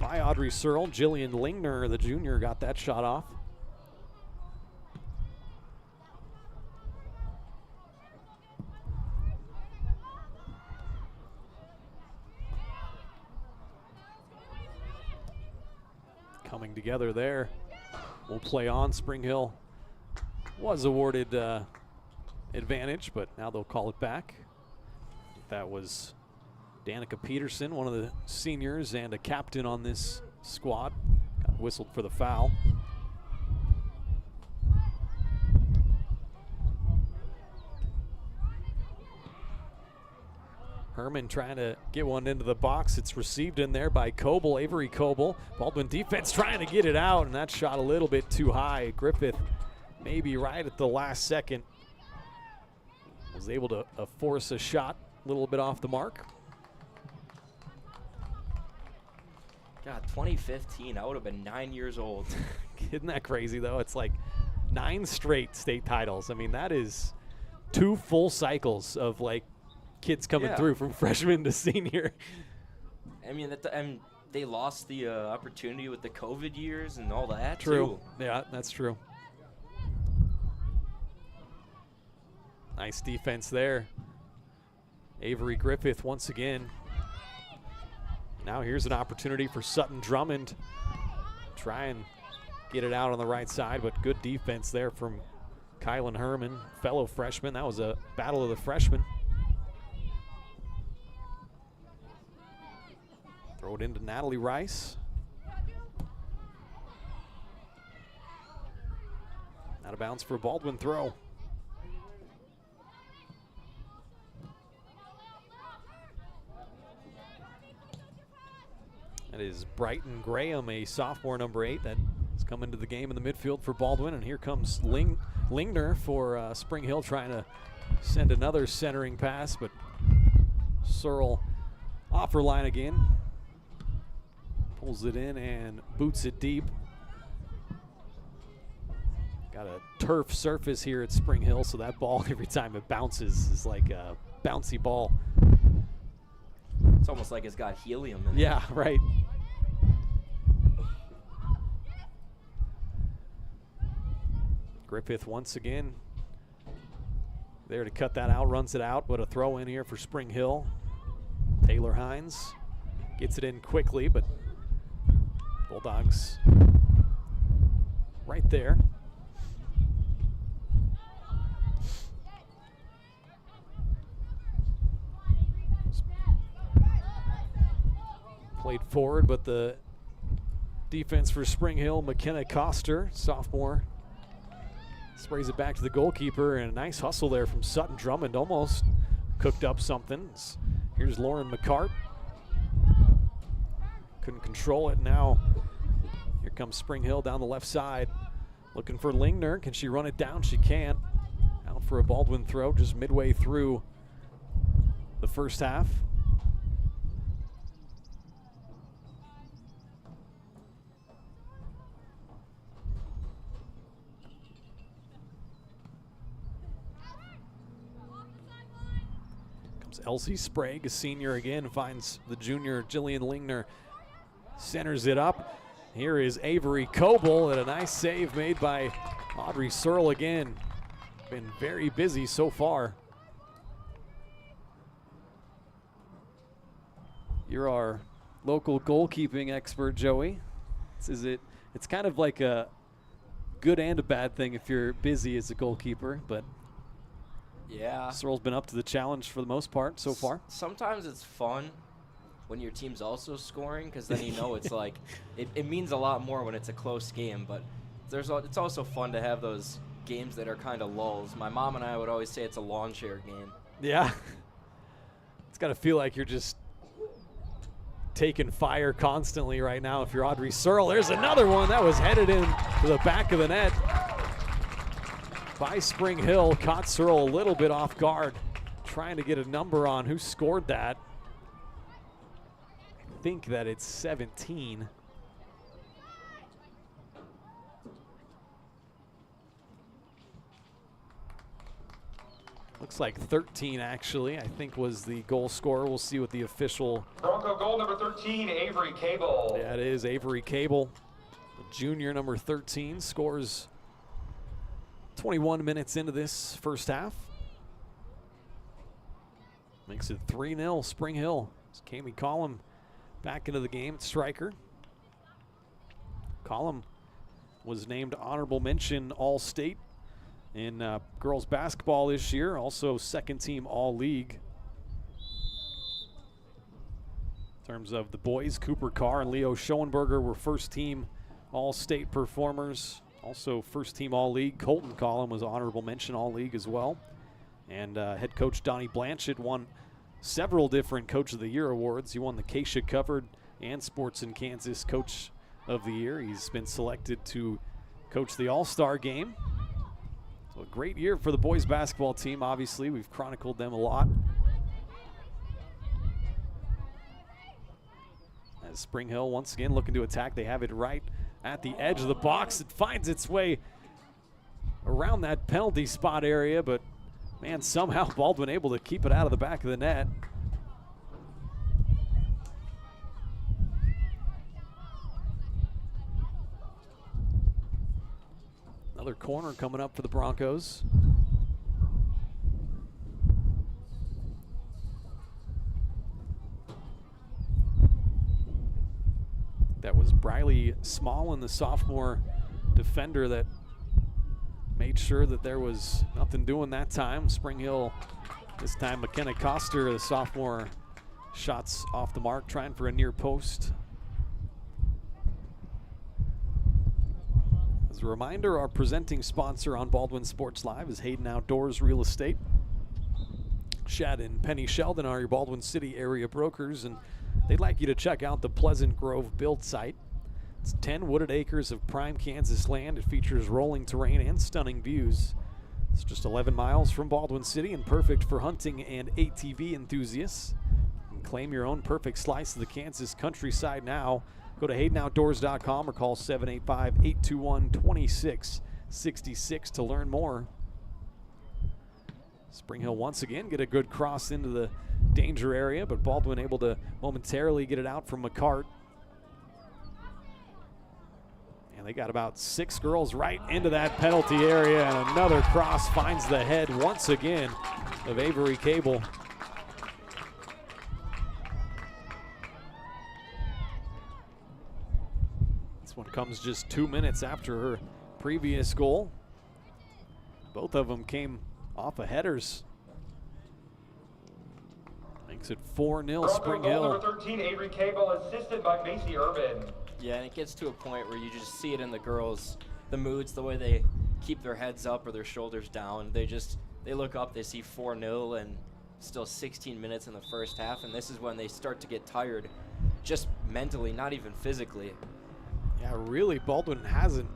by Audrey Searle. Jillian Lingner, the junior, got that shot off. Coming together there. We'll play on. Spring Hill was awarded advantage, but now they'll call it back. That was Danica Peterson, one of the seniors and a captain on this squad. Got whistled for the foul. Herman trying to get one into the box. It's received in there by Coble, Avery Coble. Baldwin defense trying to get it out, and that shot a little bit too high. Griffith maybe right at the last second was able to force a shot a little bit off the mark. God, 2015, I would have been 9 years old. Isn't that crazy, though? It's like 9 straight state titles. I mean, that is 2 full cycles of, like, kids coming through from freshman to senior. I mean, and they lost the opportunity with the COVID years and all that, True. too. Yeah, that's true. Nice defense there. Avery Griffith once again. Now here's an opportunity for Sutton Drummond. Try and get it out on the right side, but good defense there from Kylan Herman, fellow freshman. That was a battle of the freshmen. Throw it into Natalie Rice. Out of bounds for a Baldwin throw. That is Brighton Graham, a sophomore, number 8, that has come into the game in the midfield for Baldwin. And here comes Lingner for Spring Hill, trying to send another centering pass, but Searle off her line again. Pulls it in and boots it deep. Got a turf surface here at Spring Hill, so that ball, every time it bounces, is like a bouncy ball. It's almost like it's got helium in it. Yeah, right. Griffith once again there to cut that out, runs it out, but a throw in here for Spring Hill. Taylor Hines gets it in quickly, but Bulldogs right there. Played forward, but the defense for Spring Hill, McKenna Coster, sophomore, sprays it back to the goalkeeper, and a nice hustle there from Sutton Drummond. Almost cooked up something. Here's Lauren McCart. Couldn't control it. Now here comes Spring Hill down the left side, looking for Lingner. Can she run it down? She can't. Out for a Baldwin throw just midway through the first half. Elsie Sprague, a senior again, finds the junior Jillian Lingner, centers it up. Here is Avery Coble, and a nice save made by Audrey Searle again. Been very busy so far. You're our local goalkeeping expert, Joey. It's kind of like a good and a bad thing if you're busy as a goalkeeper, but yeah, Searle's been up to the challenge for the most part so far. Sometimes it's fun when your team's also scoring, because then you know it's like it means a lot more when it's a close game. But it's also fun to have those games that are kind of lulls. My mom and I would always say it's a lawn chair game. Yeah, it's got to feel like you're just taking fire constantly right now if you're Audrey Searle. There's another one that was headed in to the back of the net by Spring Hill. Caught Searle a little bit off guard, trying to get a number on who scored that. I think that it's 17. Looks like 13 actually, I think, was the goal scorer. We'll see what the official. Bronco goal number 13, Avery Cable. Yeah, it is Avery Cable. The junior number 13 scores 21 minutes into this first half. Makes it 3-0 Spring Hill. It's Kami Collum back into the game at striker. Collum was named honorable mention All-State in girls basketball this year, also second team All-League. In terms of the boys, Cooper Carr and Leo Schoenberger were first team All-State performers. Also first team All-League. Colton Collum was honorable mention All-League as well. And head coach Donnie Blanchett won several different Coach of the Year awards. He won the Keisha Covered and Sports in Kansas Coach of the Year. He's been selected to coach the All-Star game. So a great year for the boys basketball team. Obviously, we've chronicled them a lot. As Spring Hill once again looking to attack, they have it right at the edge of the box. It finds its way around that penalty spot area, but man, somehow Baldwin able to keep it out of the back of the net. Another corner coming up for the Broncos. That was Briley Smallin, the sophomore defender that made sure that there was nothing doing that time. Spring Hill, this time McKenna Coster, the sophomore, shots off the mark, trying for a near post. As a reminder, our presenting sponsor on Baldwin Sports Live is Hayden Outdoors Real Estate. Shad and Penny Sheldon are your Baldwin City area brokers, and they'd like you to check out the Pleasant Grove build site. It's 10 wooded acres of prime Kansas land. It features rolling terrain and stunning views. It's just 11 miles from Baldwin City and perfect for hunting and ATV enthusiasts. You can claim your own perfect slice of the Kansas countryside now. Go to HaydenOutdoors.com or call 785-821-2666 to learn more. Spring Hill once again get a good cross into the danger area, but Baldwin able to momentarily get it out from McCart. And they got about 6 girls right into that penalty area, and another cross finds the head once again of Avery Cable. This one comes just 2 minutes after her previous goal. Both of them came off of headers. Makes it 4-0 Spring Hill. Number 13, Avery Cable, assisted by Macy Urban. Yeah, and it gets to a point where you just see it in the girls, the moods, the way they keep their heads up or their shoulders down. They look up, they see 4-0 and still 16 minutes in the first half, and this is when they start to get tired, just mentally, not even physically. Yeah, really, Baldwin hasn't,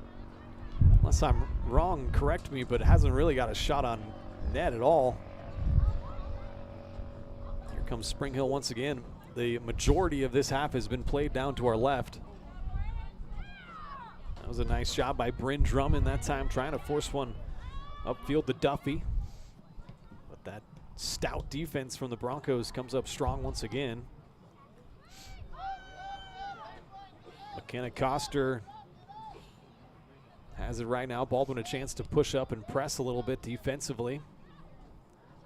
unless I'm wrong, correct me, but hasn't really got a shot on net at all. Here comes Spring Hill once again. The majority of this half has been played down to our left. That was a nice job by Bryn Drummond that time, trying to force one upfield to Duffy. But that stout defense from the Broncos comes up strong once again. McKenna Coster has it right now. Baldwin a chance to push up and press a little bit defensively.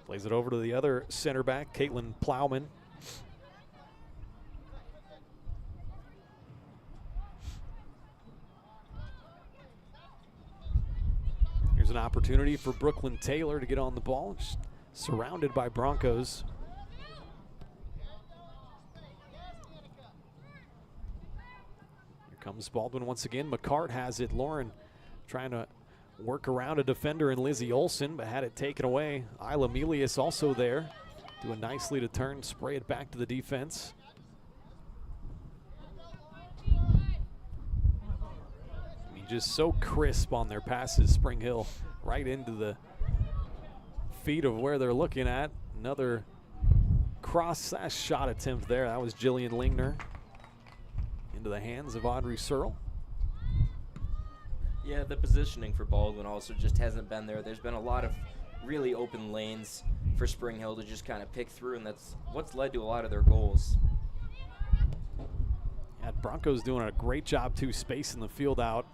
Plays it over to the other center back, Caitlin Plowman. Here's an opportunity for Brooklyn Taylor to get on the ball, just surrounded by Broncos. Here comes Baldwin once again. McCart has it. Lauren trying to work around a defender in Lizzie Olson, but had it taken away. Isla Melius also there, doing nicely to turn, spray it back to the defense. I mean, just so crisp on their passes. Spring Hill right into the feet of where they're looking at. Another cross shot attempt there. That was Jillian Lingner into the hands of Audrey Searle. Yeah, the positioning for Baldwin also just hasn't been there. There's been a lot of really open lanes for Spring Hill to just kind of pick through, and that's what's led to a lot of their goals. Yeah, Broncos doing a great job too, spacing the field out,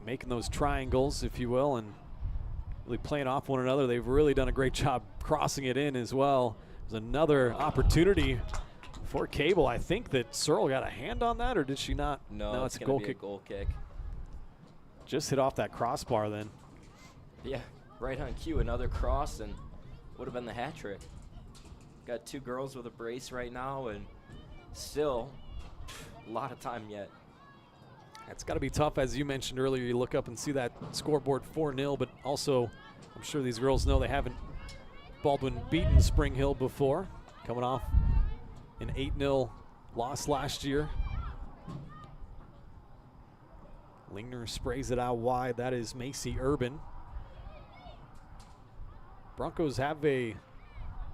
making those triangles, if you will, and really playing off one another. They've really done a great job crossing it in as well. There's another opportunity for Cable. I think that Searle got a hand on that, or did she not? No, it's a goal kick. Goal kick. Just hit off that crossbar then. Yeah, right on cue, another cross, and would have been the hat trick. Got 2 girls with a brace right now, and still a lot of time yet. It's got to be tough, as you mentioned earlier. You look up and see that scoreboard 4-0, but also I'm sure these girls know they haven't Baldwin beaten Spring Hill before, coming off an 8-0 loss last year. Lingner sprays it out wide. That is Macy Urban. Broncos have a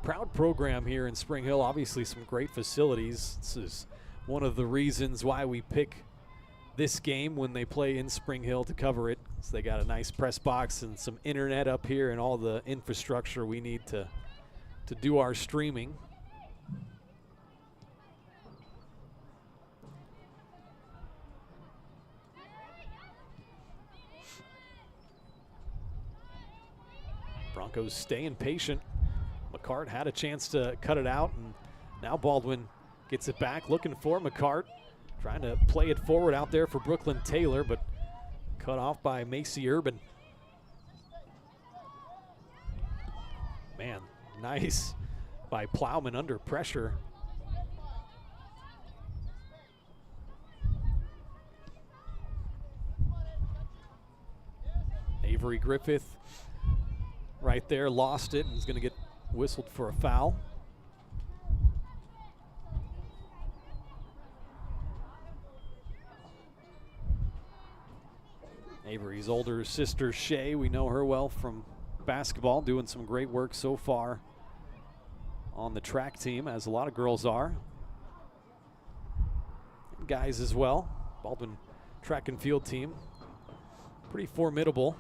proud program here in Spring Hill. Obviously some great facilities. This is one of the reasons why we pick this game when they play in Spring Hill to cover it. So they got a nice press box and some internet up here and all the infrastructure we need to do our streaming. Broncos staying patient. McCart had a chance to cut it out, and now Baldwin gets it back, looking for McCart, trying to play it forward out there for Brooklyn Taylor, but cut off by Macy Urban. Man, nice by Plowman under pressure. Avery Griffith right there, lost it, and is going to get whistled for a foul. Avery's older sister, Shay, we know her well from basketball, doing some great work so far on the track team, as a lot of girls are. And guys as well. Baldwin track and field team, pretty formidable.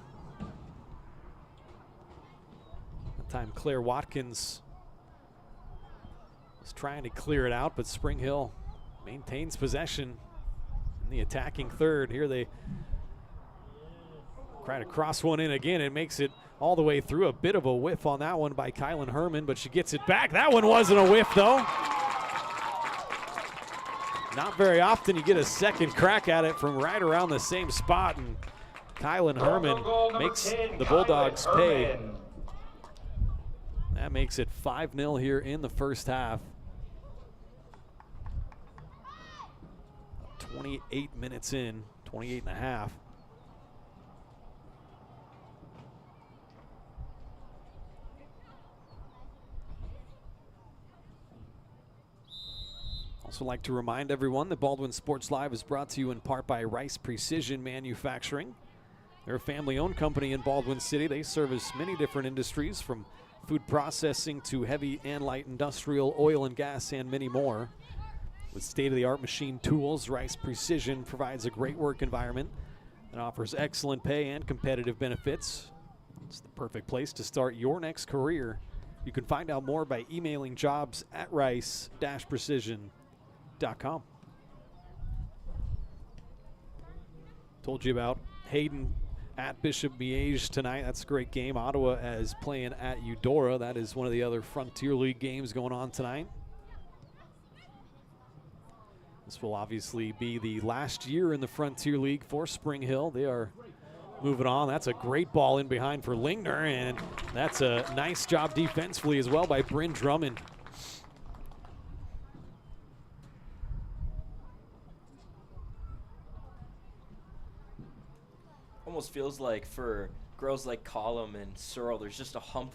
That time Claire Watkins was trying to clear it out, but Spring Hill maintains possession in the attacking third. Here they try to cross one in again. It makes it all the way through. A bit of a whiff on that one by Kylan Herman, but she gets it back. That one wasn't a whiff, though. Not very often you get a second crack at it from right around the same spot, and Kylan Herman makes the Bulldogs pay. That makes it 5-0 here in the first half. 28 minutes in, 28 and a half. Also like to remind everyone that Baldwin Sports Live is brought to you in part by Rice Precision Manufacturing. They're a family-owned company in Baldwin City. They service many different industries, from food processing to heavy and light industrial, oil and gas, and many more. With state-of-the-art machine tools, Rice Precision provides a great work environment and offers excellent pay and competitive benefits. It's the perfect place to start your next career. You can find out more by emailing jobs@rice-precision.com. Told you about Hayden at Bishop Miege tonight. That's a great game. Ottawa is playing at Eudora. That is one of the other Frontier League games going on tonight. This will obviously be the last year in the Frontier League for Spring Hill. They are moving on. That's a great ball in behind for Lingner, and that's a nice job defensively as well by Bryn Drummond. Almost feels like for girls like Collum and Searle, there's just a hump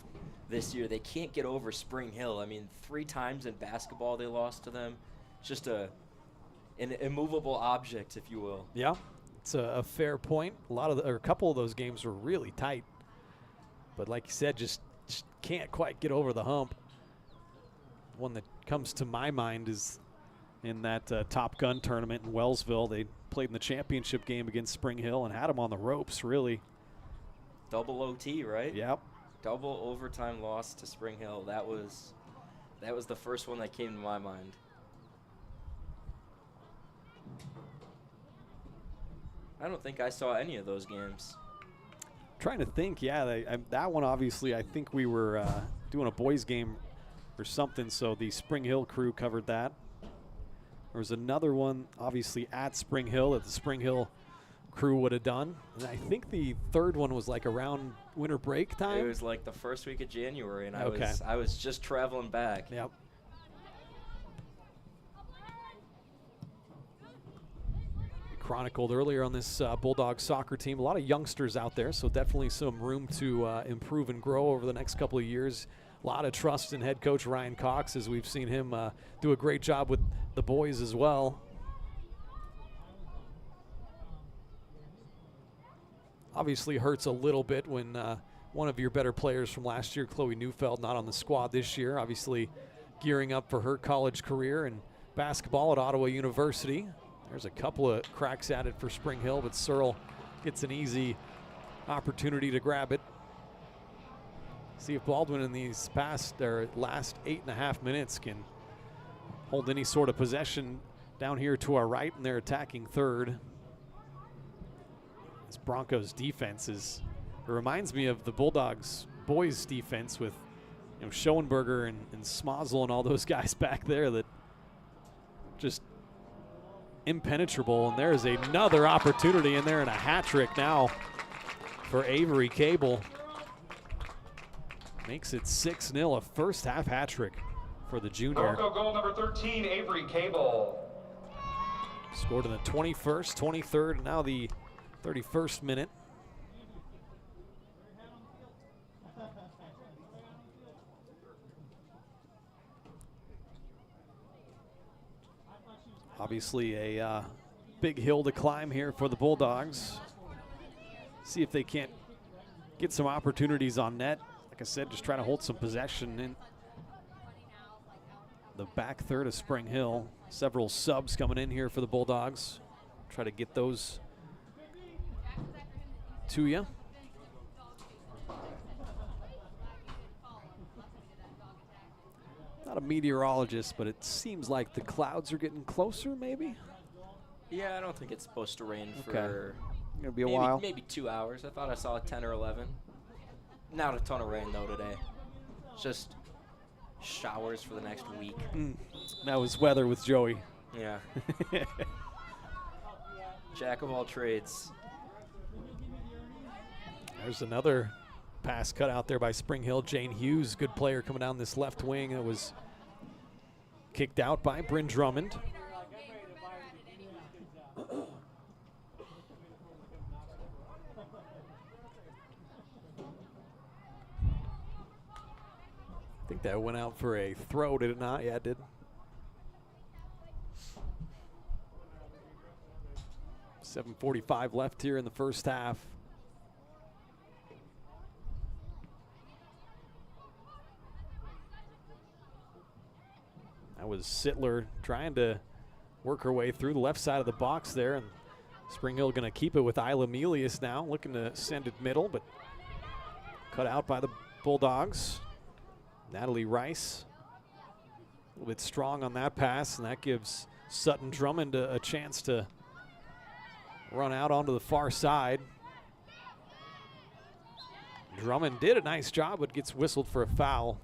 this year. They can't get over Spring Hill. I mean, 3 times in basketball they lost to them. Just an immovable object, if you will. Yeah, it's a fair point. A couple of those games were really tight, but like you said, just can't quite get over the hump. One that comes to my mind is in that Top Gun tournament in Wellsville. They played in the championship game against Spring Hill and had them on the ropes, really. Double OT, right? Yep. Double overtime loss to Spring Hill. That was the first one that came to my mind. I don't think I saw any of those games. Trying to think, yeah, that one obviously, I think we were doing a boys game or something, so the Spring Hill crew covered that. There was another one, obviously, at Spring Hill that the Spring Hill crew would have done. And I think the third one was like around winter break time. It was like the first week of January, and I was just traveling back. Yep. Chronicled earlier on this Bulldog soccer team. A lot of youngsters out there, so definitely some room to improve and grow over the next couple of years. A lot of trust in head coach Ryan Cox, as we've seen him do a great job with the boys as well. Obviously hurts a little bit when one of your better players from last year, Chloe Neufeld, not on the squad this year. Obviously gearing up for her college career in basketball at Ottawa University. There's a couple of cracks at it for Spring Hill, but Searle gets an easy opportunity to grab it. See if Baldwin in these last 8.5 minutes can hold any sort of possession down here to our right in their attacking third. This Broncos defense it reminds me of the Bulldogs boys defense with Schoenberger and Smozzle and all those guys back there that just impenetrable. And there's another opportunity in there and a hat trick now for Avery Cable. makes it 6-0, a first half hat trick for the junior. Bronco goal number 13, Avery Cable. Scored in the 21st, 23rd, and now the 31st minute. Obviously a big hill to climb here for the Bulldogs. See if they can't get some opportunities on net. Like I said, just try to hold some possession in the back third of Spring Hill. Several subs coming in here for the Bulldogs. Try to get those to you. Not a meteorologist, but it seems like the clouds are getting closer, maybe? Yeah, I don't think it's supposed to rain for Gonna be a maybe, while. Maybe 2 hours. I thought I saw 10 or 11. Not a ton of rain, though, today. Just showers for the next week. That was weather with Joey. Yeah. Jack of all trades. There's another pass cut out there by Spring Hill. Jane Hughes, good player coming down this left wing. It was kicked out by Bryn Drummond. I think that went out for a throw, did it not? Yeah, it did. .7:45 left here in the first half. That was Sittler trying to work her way through the left side of the box there, and Spring Hill going to keep it with Isla Melius now, looking to send it middle, but cut out by the Bulldogs. Natalie Rice a little bit strong on that pass, and that gives Sutton Drummond a chance to run out onto the far side. Drummond did a nice job, but gets whistled for a foul.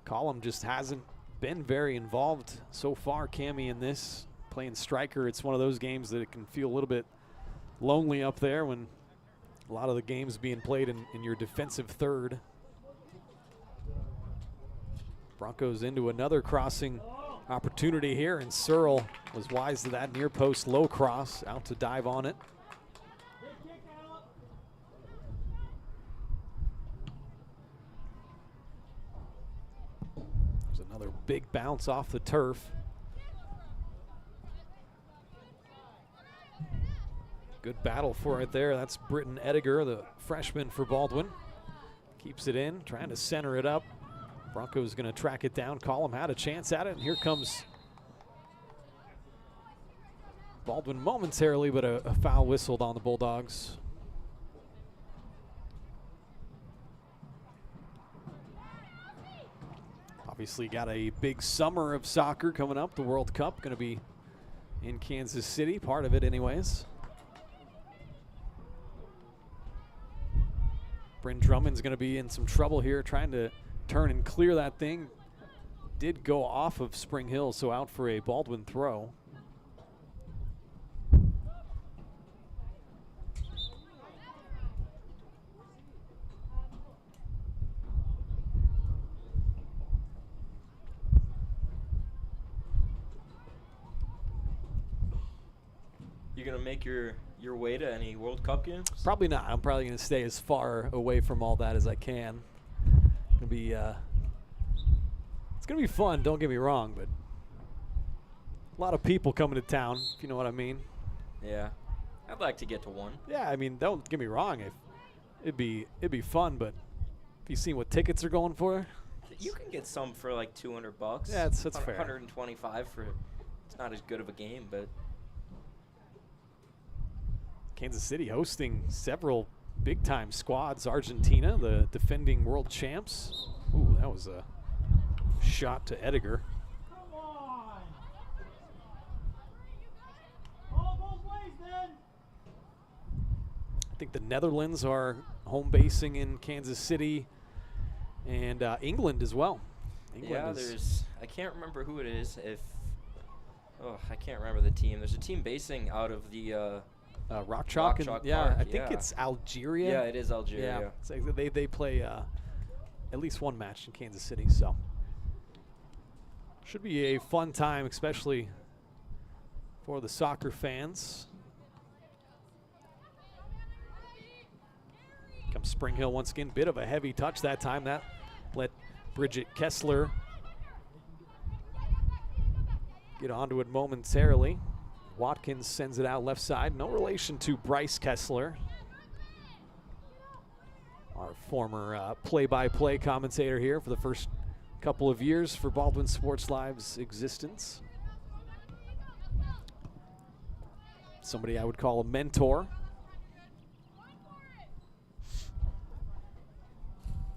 Collum just hasn't been very involved so far, Cammie, in this. Playing striker, it's one of those games that it can feel a little bit lonely up there when a lot of the games being played in your defensive third. Broncos into another crossing opportunity here, and Searle was wise to that near post low cross, out to dive on it. There's another big bounce off the turf. Good battle for it there. That's Britton Ediger, the freshman for Baldwin. Keeps it in, trying to center it up. Broncos going to track it down. Collum had a chance at it, and here comes Baldwin momentarily, but a foul whistled on the Bulldogs. Obviously got a big summer of soccer coming up. The World Cup going to be in Kansas City, part of it anyways. Bryn Drummond's going to be in some trouble here, trying to turn and clear that thing. Did go off of Spring Hill, so out for a Baldwin throw. You gonna make your way to any World Cup games? Probably not. I'm probably going to stay as far away from all that as I can. It's going to be fun, don't get me wrong, but a lot of people coming to town, if you know what I mean. Yeah, I'd like to get to one. Yeah, I mean, don't get me wrong. It'd be fun, but have you seen what tickets are going for? You can get some for like $200. Yeah, that's fair. 125 for, it's not as good of a game, but Kansas City hosting several big-time squads. Argentina, the defending world champs. Ooh, that was a shot to Ediger. I think the Netherlands are home basing in Kansas City, and England as well. England I can't remember who it is. I can't remember the team. There's a team basing out of the Rock Chalk. Park, I think it's Algeria. Yeah, it is Algeria. Yeah, so they play at least one match in Kansas City, so should be a fun time, especially for the soccer fans. Comes Spring Hill once again. Bit of a heavy touch that time. That let Bridget Kessler get onto it momentarily. Watkins sends it out left side. No relation to Bryce Kessler, our former play-by-play commentator here for the first couple of years for Baldwin Sports Live's existence. Somebody I would call a mentor.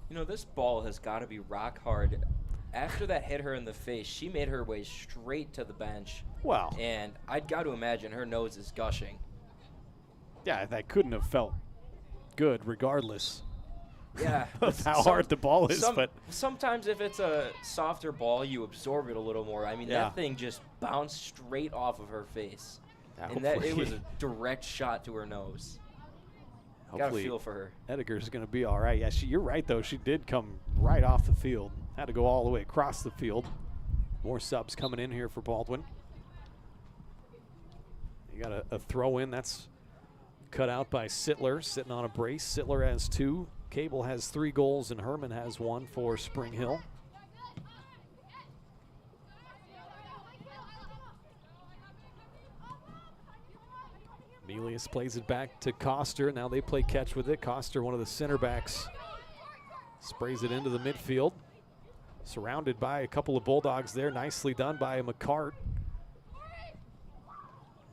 You know, this ball has got to be rock hard. After that hit her in the face, she made her way straight to the bench. Wow. And I'd got to imagine her nose is gushing. Yeah, that couldn't have felt good regardless. Yeah. of how hard the ball is. But sometimes if it's a softer ball, you absorb it a little more. I mean, Yeah. that thing just bounced straight off of her face. Yeah, and that it was a direct shot to her nose. Got to feel for her. Edgar's going to be all right. Yeah, you're right, though. She did come right off the field. Had to go all the way across the field. More subs coming in here for Baldwin. You got a throw in. That's cut out by Sittler, sitting on a brace. Sittler has 2. Cable has 3 goals, and Herman has 1 for Spring Hill. Melius plays it back to Coster. Now they play catch with it. Coster, one of the center backs, sprays it into the midfield. Surrounded by a couple of Bulldogs there. Nicely done by McCart.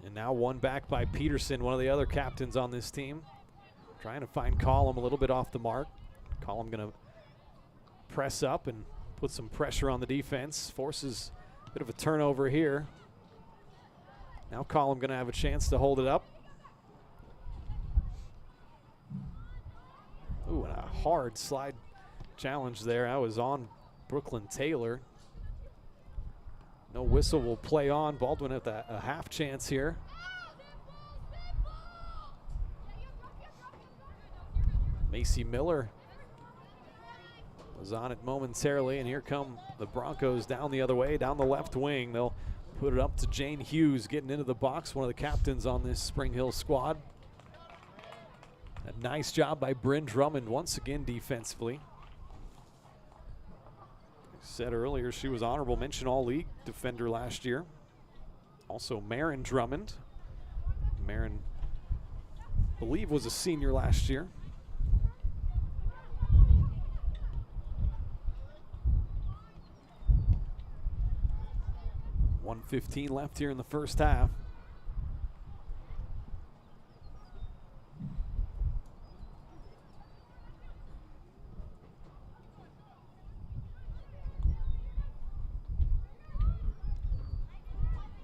And now one back by Peterson, one of the other captains on this team. Trying to find Collum a little bit off the mark. Collum going to press up and put some pressure on the defense. Forces a bit of a turnover here. Now Collum going to have a chance to hold it up. Ooh, and a hard slide challenge there. I was on Brooklyn Taylor. No whistle will play on. Baldwin at a half chance here. Macy Miller was on it momentarily, and here come the Broncos down the other way, down the left wing. They'll put it up to Jane Hughes getting into the box, one of the captains on this Spring Hill squad. A nice job by Bryn Drummond once again defensively. I said earlier she was honorable mention all-league defender last year. Also Marin Drummond. Marin, I believe, was a senior last year. .115 left here in the first half.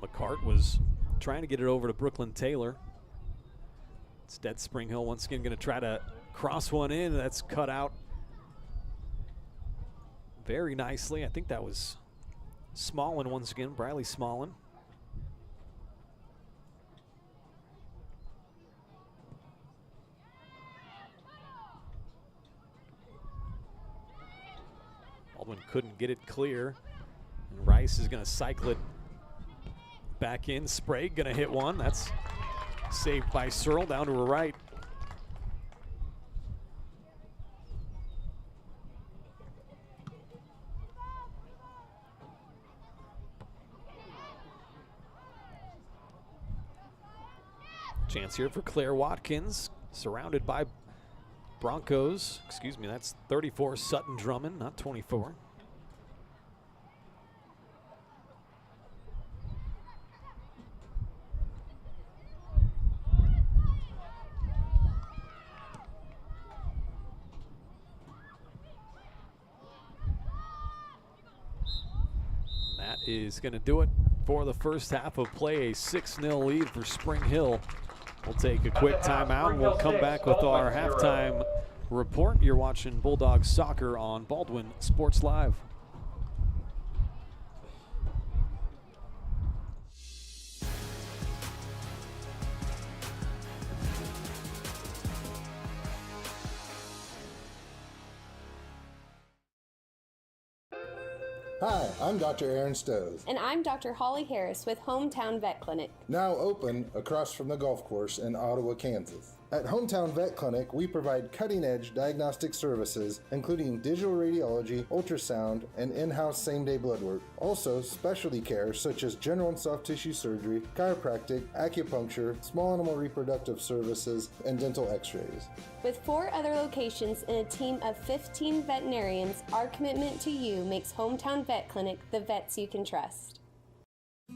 McCart was trying to get it over to Brooklyn Taylor. Instead, Spring Hill once again going to try to cross one in. That's cut out very nicely. I think that was Smallin once again, Briley Smallin. Baldwin couldn't get it clear. And Rice is going to cycle it back in. Sprague going to hit one. That's saved by Searle down to her right. Chance here for Claire Watkins, surrounded by Broncos. Excuse me, that's 34 Sutton Drummond, not 24. That is going to do it for the first half of play. A 6-0 lead for Spring Hill. We'll take a quick timeout and we'll come back with our halftime report. You're watching Bulldogs soccer on Baldwin Sports Live. Hi, I'm Dr. Aaron Stowe. And I'm Dr. Holly Harris with Hometown Vet Clinic. Now open across from the golf course in Ottawa, Kansas. At Hometown Vet Clinic, we provide cutting-edge diagnostic services, including digital radiology, ultrasound, and in-house same-day blood work. Also, specialty care such as general and soft tissue surgery, chiropractic, acupuncture, small animal reproductive services, and dental x-rays. With 4 other locations and a team of 15 veterinarians, our commitment to you makes Hometown Vet Clinic the vets you can trust.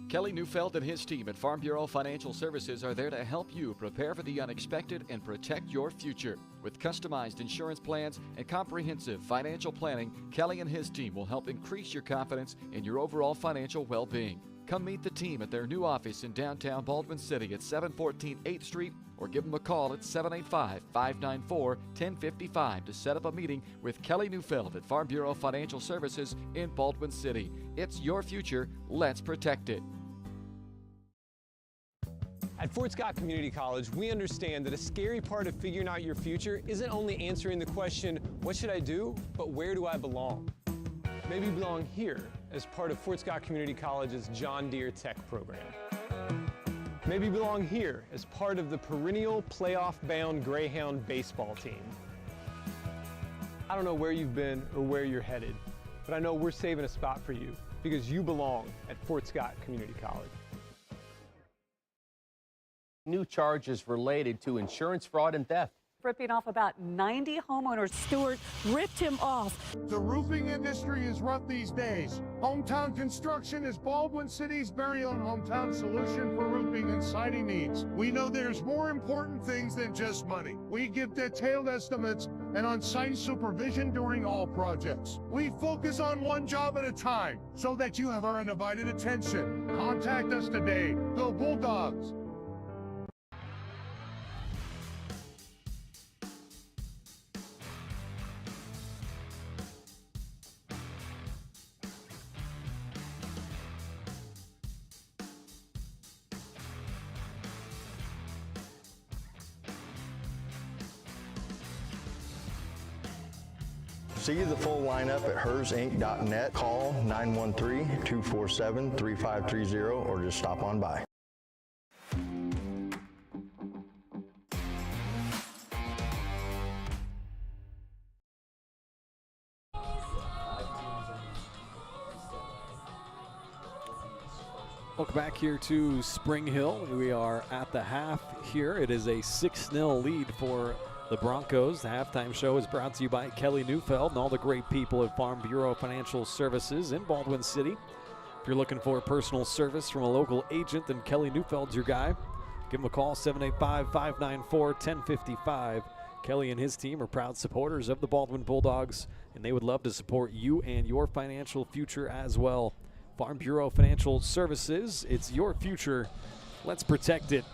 Kelly Neufeld and his team at Farm Bureau Financial Services are there to help you prepare for the unexpected and protect your future. With customized insurance plans and comprehensive financial planning, Kelly and his team will help increase your confidence in your overall financial well-being. Come meet the team at their new office in downtown Baldwin City at 714 8th Street or give them a call at 785-594-1055 to set up a meeting with Kelly Neufeld at Farm Bureau Financial Services in Baldwin City. It's your future. Let's protect it. At Fort Scott Community College, we understand that a scary part of figuring out your future isn't only answering the question, what should I do, but where do I belong? Maybe you belong here as part of Fort Scott Community College's John Deere Tech program. Maybe you belong here as part of the perennial playoff-bound Greyhound baseball team. I don't know where you've been or where you're headed, but I know we're saving a spot for you because you belong at Fort Scott Community College. New charges related to insurance fraud and theft. Ripping off about 90 homeowners. Stewart ripped him off. The roofing industry is rough these days. Hometown Construction is Baldwin City's very own hometown solution for roofing and siding needs. We know there's more important things than just money. We give detailed estimates and on-site supervision during all projects. We focus on one job at a time so that you have our undivided attention. Contact us today. Go Bulldogs! See the full lineup at hersinc.net. Call 913-247-3530 or just stop on by. Welcome back here to Spring Hill. We are at the half here. It is a 6-0 lead for the Broncos. The halftime show is brought to you by Kelly Neufeld and all the great people at Farm Bureau Financial Services in Baldwin City. If you're looking for personal service from a local agent, then Kelly Neufeld's your guy. Give him a call, 785-594-1055. Kelly and his team are proud supporters of the Baldwin Bulldogs, and they would love to support you and your financial future as well. Farm Bureau Financial Services, it's your future. Let's protect it.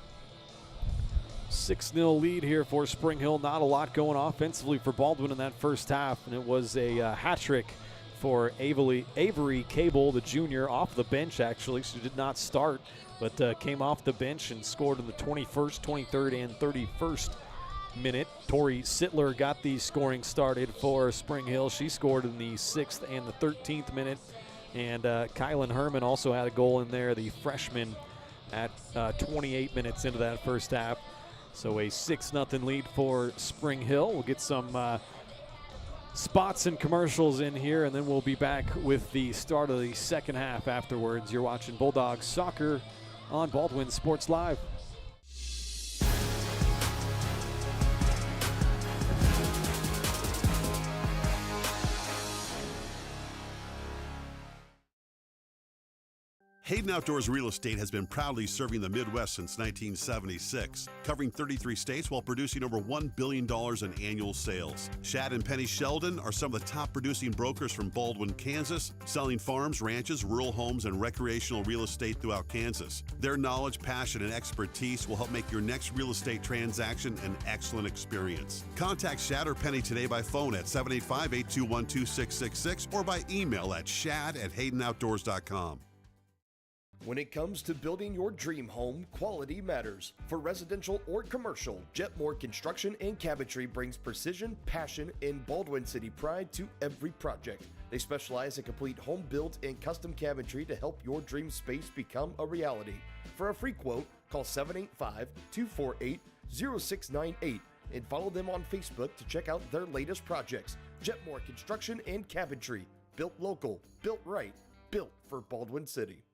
6-0 lead here for Spring Hill. Not a lot going offensively for Baldwin in that first half, and it was a hat trick for Avery Cable, the junior, off the bench actually. She did not start, but came off the bench and scored in the 21st, 23rd, and 31st minute. Tori Sittler got the scoring started for Spring Hill. She scored in the 6th and the 13th minute, and Kylan Herman also had a goal in there, the freshman, at 28 minutes into that first half. So a 6-0 lead for Spring Hill. We'll get some spots and commercials in here, and then we'll be back with the start of the second half afterwards. You're watching Bulldogs Soccer on Baldwin Sports Live. Hayden Outdoors Real Estate has been proudly serving the Midwest since 1976, covering 33 states while producing over $1 billion in annual sales. Shad and Penny Sheldon are some of the top producing brokers from Baldwin, Kansas, selling farms, ranches, rural homes, and recreational real estate throughout Kansas. Their knowledge, passion, and expertise will help make your next real estate transaction an excellent experience. Contact Shad or Penny today by phone at 785-821-2666 or by email at shad@haydenoutdoors.com. When it comes to building your dream home, quality matters. For residential or commercial, Jetmore Construction and Cabinetry brings precision, passion, and Baldwin City pride to every project. They specialize in complete home build and custom cabinetry to help your dream space become a reality. For a free quote, call 785-248-0698 and follow them on Facebook to check out their latest projects. Jetmore Construction and Cabinetry. Built local, built right, built for Baldwin City.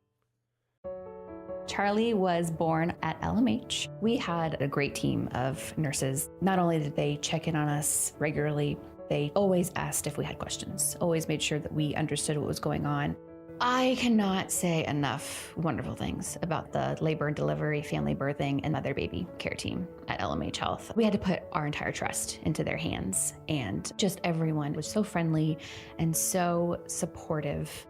Charlie was born at LMH. We had a great team of nurses. Not only did they check in on us regularly, they always asked if we had questions, always made sure that we understood what was going on. I cannot say enough wonderful things about the labor and delivery, family birthing, and mother baby care team at LMH Health. We had to put our entire trust into their hands, and just everyone was so friendly and so supportive.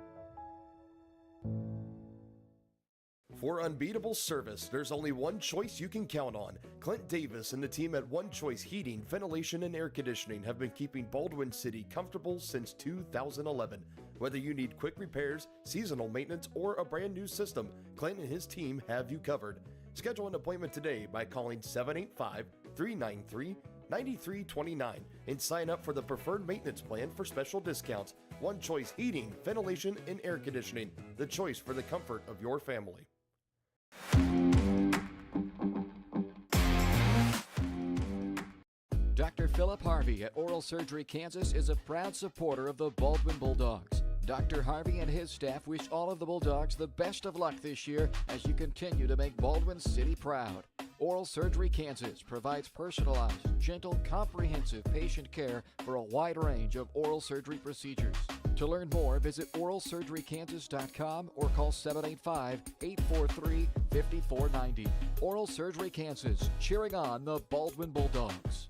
For unbeatable service, there's only one choice you can count on. Clint Davis and the team at One Choice Heating, Ventilation, and Air Conditioning have been keeping Baldwin City comfortable since 2011. Whether you need quick repairs, seasonal maintenance, or a brand new system, Clint and his team have you covered. Schedule an appointment today by calling 785-393-9329 and sign up for the preferred maintenance plan for special discounts. One Choice Heating, Ventilation, and Air Conditioning, the choice for the comfort of your family. Dr. Philip Harvey at Oral Surgery Kansas is a proud supporter of the Baldwin Bulldogs. Dr. Harvey and his staff wish all of the Bulldogs the best of luck this year as you continue to make Baldwin City proud. Oral Surgery Kansas provides personalized, gentle, comprehensive patient care for a wide range of oral surgery procedures. To learn more, visit oralsurgerykansas.com or call 785-843-5490. Oral Surgery Kansas, cheering on the Baldwin Bulldogs.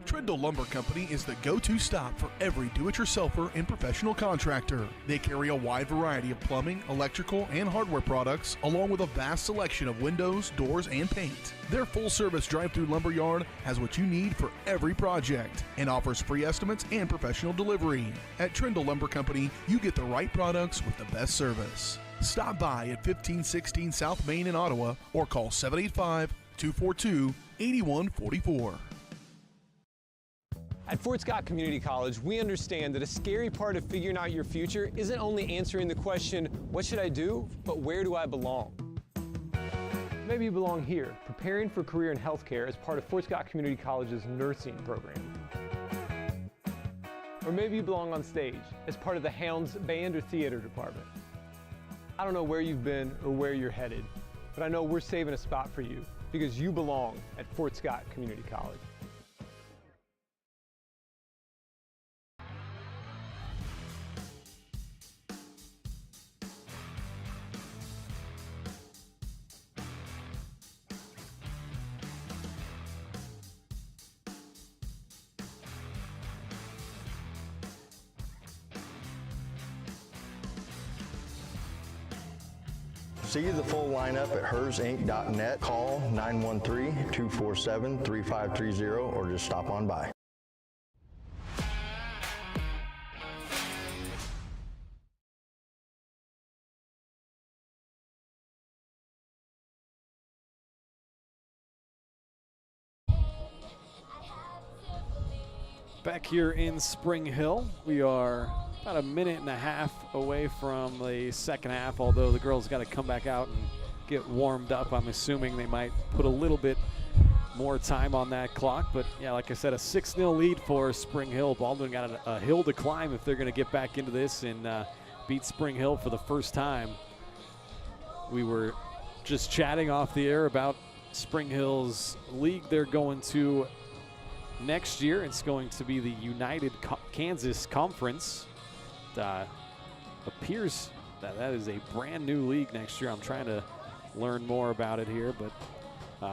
Trindle Lumber Company is the go-to stop for every do-it-yourselfer and professional contractor. They carry a wide variety of plumbing, electrical, and hardware products, along with a vast selection of windows, doors, and paint. Their full-service drive-through lumber yard has what you need for every project and offers free estimates and professional delivery. At Trindle Lumber Company, you get the right products with the best service. Stop by at 1516 South Main in Ottawa or call 785-242-8144. At Fort Scott Community College, we understand that a scary part of figuring out your future isn't only answering the question, what should I do, but where do I belong? Maybe you belong here, preparing for a career in healthcare as part of Fort Scott Community College's nursing program. Or maybe you belong on stage as part of the Hounds band or theater department. I don't know where you've been or where you're headed, but I know we're saving a spot for you because you belong at Fort Scott Community College. See the full lineup at hersinc.net. Call 913-247-3530 or just stop on by. Back here in Spring Hill, we are about a minute and a half away from the second half, although the girls got to come back out and get warmed up. I'm assuming they might put a little bit more time on that clock. But, yeah, like I said, a 6-0 lead for Spring Hill. Baldwin got a hill to climb if they're going to get back into this and beat Spring Hill for the first time. We were just chatting off the air about Spring Hill's league they're going to next year. It's going to be the United Kansas Conference. Appears that is a brand new league next year. I'm trying to learn more about it here, but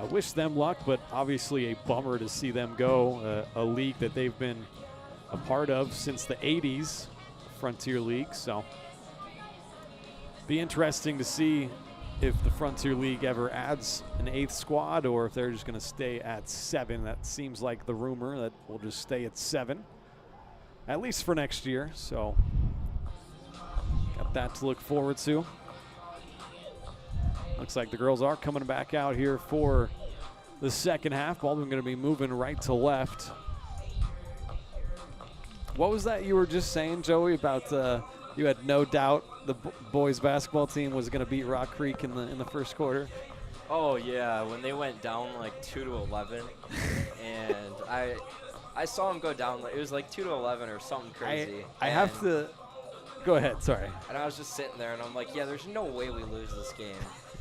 wish them luck, but obviously a bummer to see them go, a league that they've been a part of since the 80s, Frontier League. So be interesting to see if the Frontier League ever adds an 8th squad or if they're just going to stay at 7. That seems like the rumor that we'll just stay at 7, at least for next year. So got that to look forward to. Looks like the girls are coming back out here for the second half. Baldwin going to be moving right to left. What was that you were just saying, Joey, about you had no doubt the boys basketball team was going to beat Rock Creek in the first quarter? Oh yeah, when they went down like 2-11, and I saw them go down. It was like 2-11 or something crazy. I have to go ahead. Sorry. And I was just sitting there, and I'm like, yeah, there's no way we lose this game.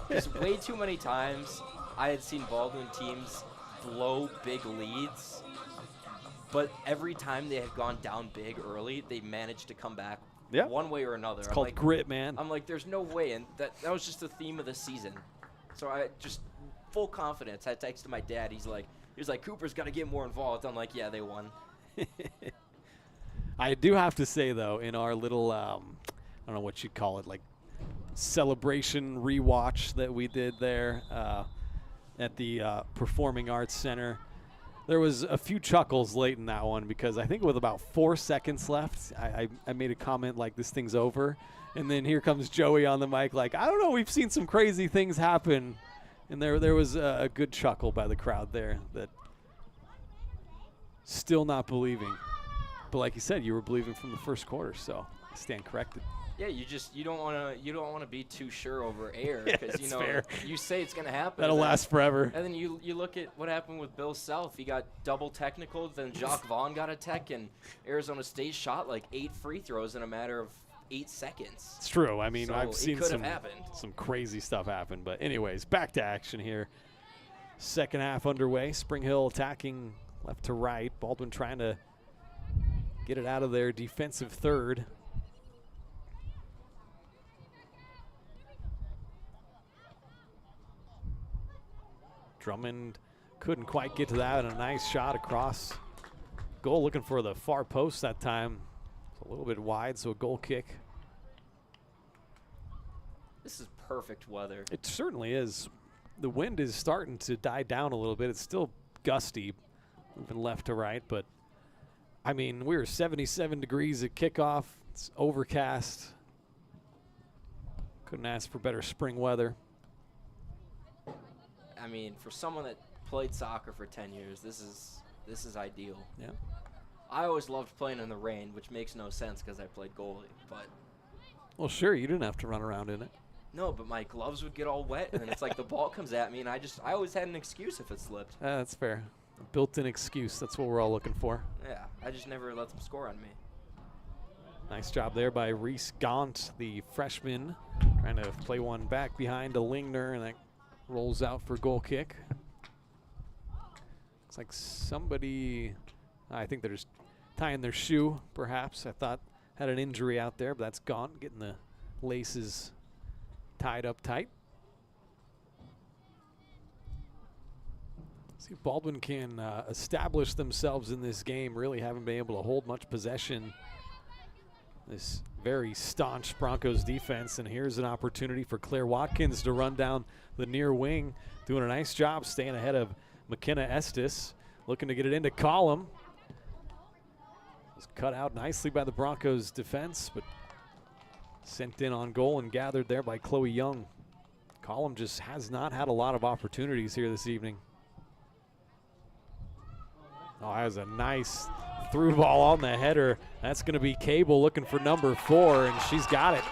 Because way too many times I had seen Baldwin teams blow big leads, but every time they had gone down big early, they managed to come back one way or another. It's called grit, man. I'm like, there's no way, and that was just the theme of the season. So I just full confidence. I texted my dad. He was like, Cooper's got to get more involved. I'm like, yeah, they won. I do have to say, though, in our little, I don't know what you'd call it, like celebration rewatch that we did there at the Performing Arts Center, there was a few chuckles late in that one because I think with about 4 seconds left, I made a comment like, this thing's over. And then here comes Joey on the mic like, I don't know, we've seen some crazy things happen. And there was a good chuckle by the crowd there that still not believing. But like you said, you were believing from the first quarter, so I stand corrected. Yeah, you don't want to be too sure over air because fair. You say it's going to happen. That'll last forever. And then you look at what happened with Bill Self. He got double technical, then Jacques Vaughn got a tech, and Arizona State shot like 8 free throws in a matter of 8 seconds. It's true. I mean, so I've seen some crazy stuff happen. But anyways, back to action here. Second half underway. Spring Hill attacking left to right. Baldwin trying to get it out of their defensive third. Drummond couldn't quite get to that, and a nice shot across goal, looking for the far post that time. It's a little bit wide, so a goal kick. This is perfect weather. It certainly is. The wind is starting to die down a little bit. It's still gusty, moving left to right, but I mean, we were 77 degrees at kickoff. It's overcast. Couldn't ask for better spring weather. I mean, for someone that played soccer for 10 years, this is ideal. Yeah. I always loved playing in the rain, which makes no sense because I played goalie. But well, sure, you didn't have to run around in it. No, but my gloves would get all wet, and then it's like the ball comes at me, and I always had an excuse if it slipped. That's fair. A built-in excuse. That's what we're all looking for. Yeah, I just never let them score on me. Nice job there by Reese Gaunt, the freshman, trying to play one back behind to Lingner, and that rolls out for goal kick. Looks like somebody, I think they're just tying their shoe, perhaps. I thought had an injury out there, but that's Gaunt getting the laces tied up tight. See if Baldwin can establish themselves in this game. Really haven't been able to hold much possession. This very staunch Broncos defense, and here's an opportunity for Claire Watkins to run down the near wing, doing a nice job staying ahead of McKenna Estes, looking to get it into Column. Was cut out nicely by the Broncos defense, but sent in on goal and gathered there by Chloe Young. Column just has not had a lot of opportunities here this evening. Oh, that was a nice through ball on the header. That's going to be Cable looking for number 4, and she's got it.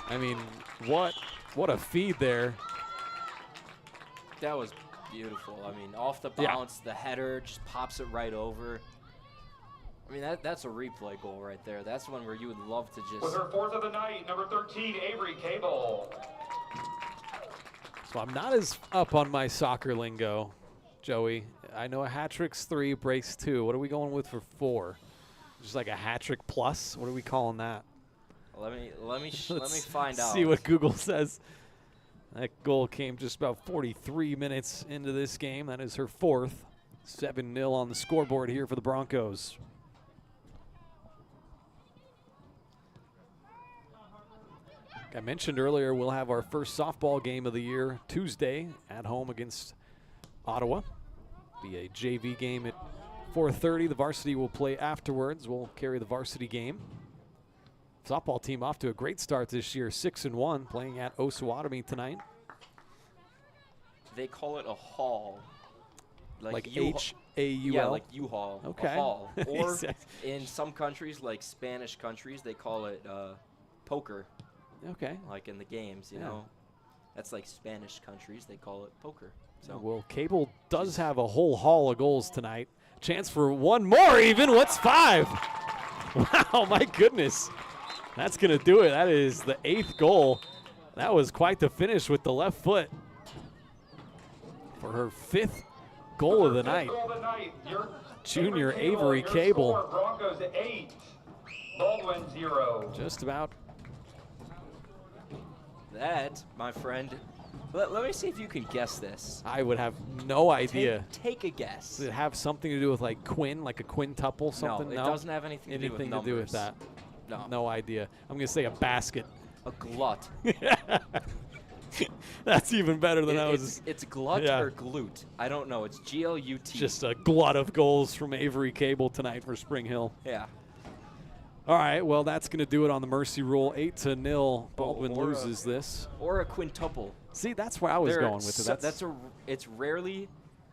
I mean, what a feed there. That was beautiful. I mean, off the bounce, the header just pops it right over. I mean, that's a replay goal right there. That's one where you would love to just... With her 4th of the night, number 13, Avery Cable. So I'm not as up on my soccer lingo, Joey. I know a hat trick's 3, breaks 2. What are we going with for 4? Just like a hat trick plus? What are we calling that? Let me find out. See what Google says. That goal came just about 43 minutes into this game. That is her 4th. 7-0 on the scoreboard here for the Broncos. Like I mentioned earlier, we'll have our first softball game of the year Tuesday at home against Ottawa. Be a JV game at 4:30. The varsity will play afterwards. We'll carry the varsity game. Softball team off to a great start this year, 6-1, playing at Osawatomie tonight. They call it a haul. Like U- H-A-U-L? Yeah, like U-Haul. Okay. A haul. Or in some countries, like Spanish countries, they call it poker. Okay. Like in the games, you Yeah. know. That's like Spanish countries, they call it poker. So Well, Cable does have a whole haul of goals tonight. Chance for one more even. What's 5? Wow, my goodness. That's going to do it. That is the 8th goal. That was quite the finish with the left foot for her 5th goal of the night. Junior Avery Cable. Broncos 8, Baldwin 0. Just about. that, my friend, let me see if you can guess this. I would have no idea. Take a guess. Does it have something to do with like quin, like a quintuple, something? No, it doesn't have anything to do with Anything to do with that? No. No idea. I'm going to say a basket. A glut. That's even better than I was. It's glut Yeah. or glute. I don't know. It's G-L-U-T. Just a glut of goals from Avery Cable tonight for Spring Hill. Yeah. All right, well, that's going to do it on the Mercy Rule. 8-0. Baldwin Or loses this. Or a quintuple. See, that's where I was going with it. It's rarely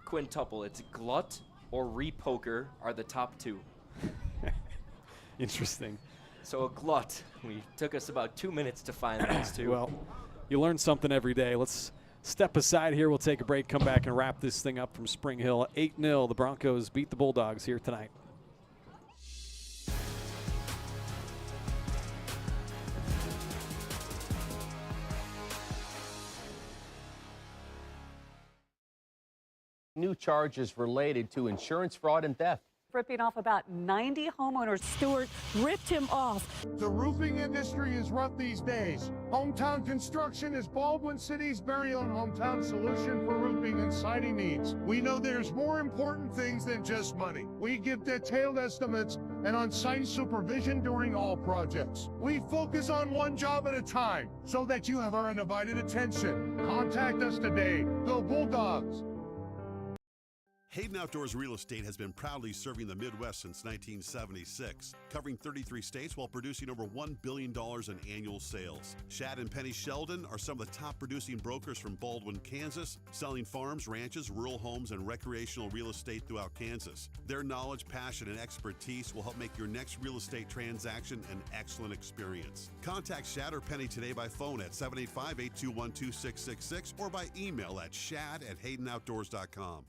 quintuple. It's glut or repoker are the top 2. Interesting. So a glut. We took us about 2 minutes to find those 2. Well, you learn something every day. Let's step aside here. We'll take a break, come back, and wrap this thing up from Spring Hill. 8-0. The Broncos beat the Bulldogs here tonight. New charges related to insurance fraud and theft. Ripping off about 90 homeowners. Stewart ripped him off. The roofing industry is rough these days. Hometown Construction is Baldwin City's very own hometown solution for roofing and siding needs. We know there's more important things than just money. We give detailed estimates and on-site supervision during all projects. We focus on one job at a time so that you have our undivided attention. Contact us today. Go Bulldogs! Hayden Outdoors Real Estate has been proudly serving the Midwest since 1976, covering 33 states while producing over $1 billion in annual sales. Shad and Penny Sheldon are some of the top producing brokers from Baldwin, Kansas, selling farms, ranches, rural homes, and recreational real estate throughout Kansas. Their knowledge, passion, and expertise will help make your next real estate transaction an excellent experience. Contact Shad or Penny today by phone at 785-821-2666 or by email at shad@haydenoutdoors.com.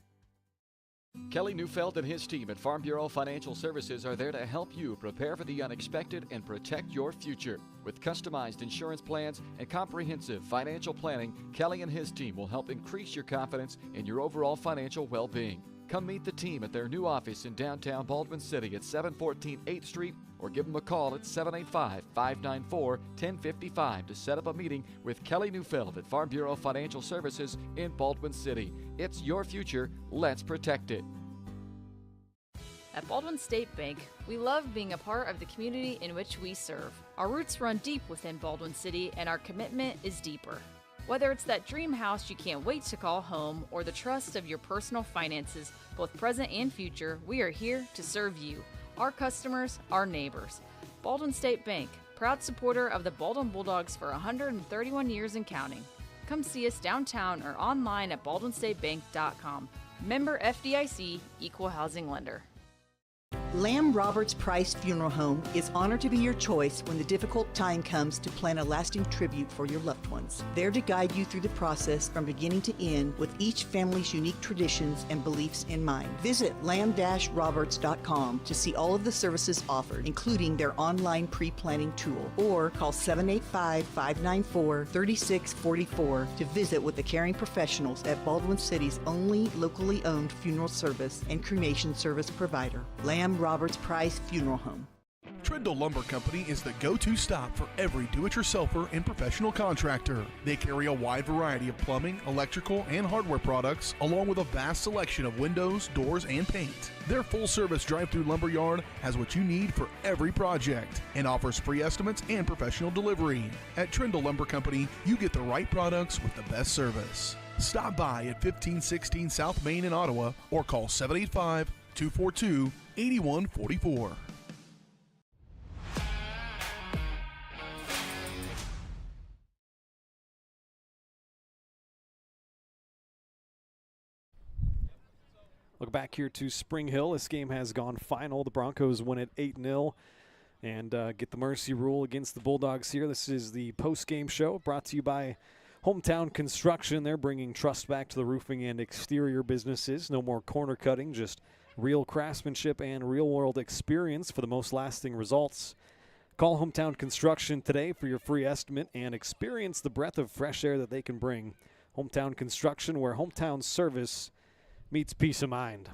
Kelly Neufeld and his team at Farm Bureau Financial Services are there to help you prepare for the unexpected and protect your future. With customized insurance plans and comprehensive financial planning, Kelly and his team will help increase your confidence in your overall financial well-being. Come meet the team at their new office in downtown Baldwin City at 714 8th Street or give them a call at 785-594-1055 to set up a meeting with Kelly Neufeld at Farm Bureau Financial Services in Baldwin City. It's your future. Let's protect it. At Baldwin State Bank, we love being a part of the community in which we serve. Our roots run deep within Baldwin City, and our commitment is deeper. Whether it's that dream house you can't wait to call home or the trust of your personal finances, both present and future, we are here to serve you, our customers, our neighbors. Baldwin State Bank, proud supporter of the Baldwin Bulldogs for 131 years and counting. Come see us downtown or online at baldwinstatebank.com. Member FDIC, Equal Housing Lender. Lamb Roberts Price Funeral Home is honored to be your choice when the difficult time comes to plan a lasting tribute for your loved ones. There to guide you through the process from beginning to end with each family's unique traditions and beliefs in mind. Visit lamb-roberts.com to see all of the services offered, including their online pre-planning tool, or call 785-594-3644 to visit with the caring professionals at Baldwin City's only locally owned funeral service and cremation service provider. Lamb Roberts Price Funeral Home. Trindle Lumber Company is the go-to stop for every do-it-yourselfer and professional contractor. They carry a wide variety of plumbing, electrical, and hardware products, along with a vast selection of windows, doors, and paint. Their full-service drive-through lumber yard has what you need for every project and offers free estimates and professional delivery. At Trindle Lumber Company, you get the right products with the best service. Stop by at 1516 South Main in Ottawa or call 785-242-8144. Look back here to Spring Hill. This game has gone final. The Broncos win it 8-0 and get the mercy rule against the Bulldogs here. This is the post-game show brought to you by Hometown Construction. They're bringing trust back to the roofing and exterior businesses. No more corner cutting, just real craftsmanship and real-world experience for the most lasting results. Call Hometown Construction today for your free estimate and experience the breath of fresh air that they can bring. Hometown Construction, where hometown service meets peace of mind.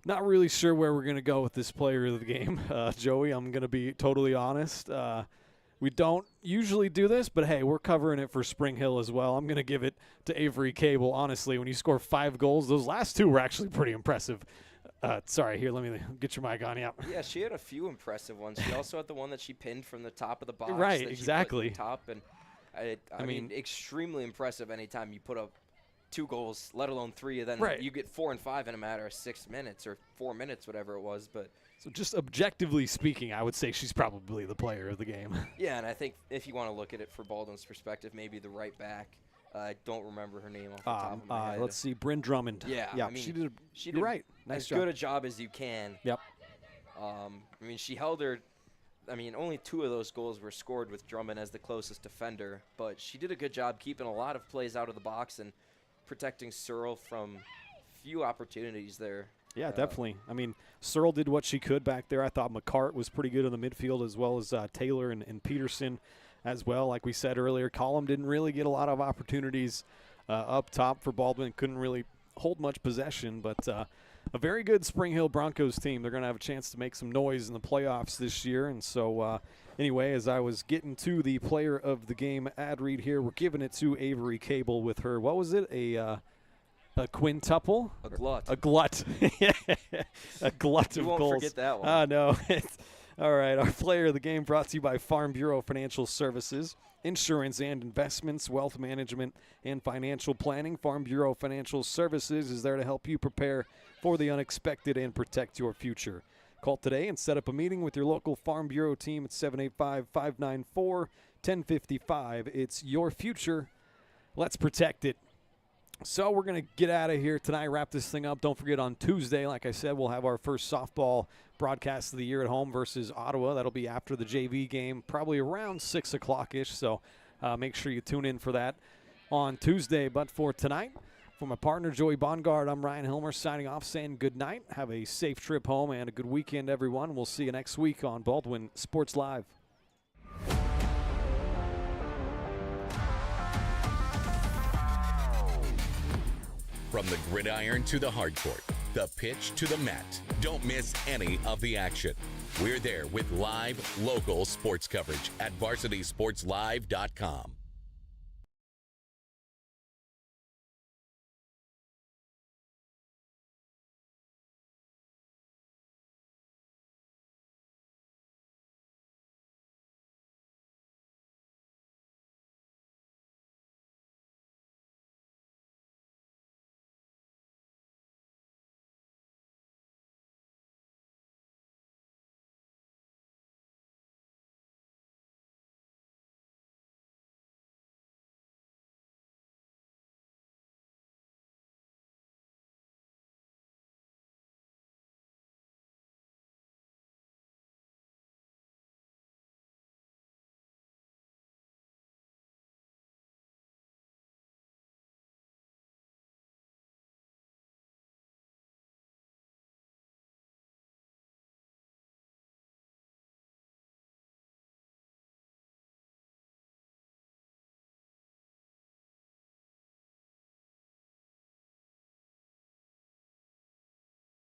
Not really sure where we're going to go with this player of the game, Joey. I'm going to be totally honest. We don't usually do this, but hey, we're covering it for Spring Hill as well. I'm going to give it to Avery Cable. Honestly, when you score 5 goals, those last 2 were actually pretty impressive. Sorry, here, let me get your mic on. Yeah, she had a few impressive ones. She also had the one that she pinned from the top of the box. Right, that exactly. She put at the top, and I mean, extremely impressive anytime you put up 2 goals, let alone 3, and then you get 4 and 5 in a matter of 6 minutes or 4 minutes, whatever it was. But so just objectively speaking, I would say she's probably the player of the game. Yeah, and I think if you want to look at it for Baldwin's perspective, maybe the right back. I don't remember her name off the top of my head. Let's see, Bryn Drummond. Yeah, I mean, she did right. Nice as job. good a job as you can. Yep. I mean, she held her. I mean, only 2 of those goals were scored with Drummond as the closest defender, but she did a good job keeping a lot of plays out of the box and protecting Searle from few opportunities there. Yeah, definitely. I mean, Searle did what she could back there. I thought McCart was pretty good in the midfield, as well as Taylor and Peterson as well. Like we said earlier, Collum didn't really get a lot of opportunities up top for Baldwin. Couldn't really hold much possession, but a very good Spring Hill Broncos team. They're going to have a chance to make some noise in the playoffs this year. And so anyway, as I was getting to the player of the game ad read here, we're giving it to Avery Cable with her, what was it, a quintuple? A glut. A glut. A glut of goals. You won't forget that one. No. All right, our player of the game brought to you by Farm Bureau Financial Services, insurance and investments, wealth management, and financial planning. Farm Bureau Financial Services is there to help you prepare for the unexpected and protect your future. Call today and set up a meeting with your local Farm Bureau team at 785-594-1055. It's your future. Let's protect it. So we're going to get out of here tonight, wrap this thing up. Don't forget, on Tuesday, like I said, we'll have our first softball broadcast of the year at home versus Ottawa. That'll be after the JV game, probably around 6 o'clock-ish. So make sure you tune in for that on Tuesday. But for tonight, for my partner, Joey Bongard, I'm Ryan Hilmer signing off, saying good night. Have a safe trip home and a good weekend, everyone. We'll see you next week on Baldwin Sports Live. From the gridiron to the hardcourt, the pitch to the mat, don't miss any of the action. We're there with live, local sports coverage at VarsitySportsLive.com.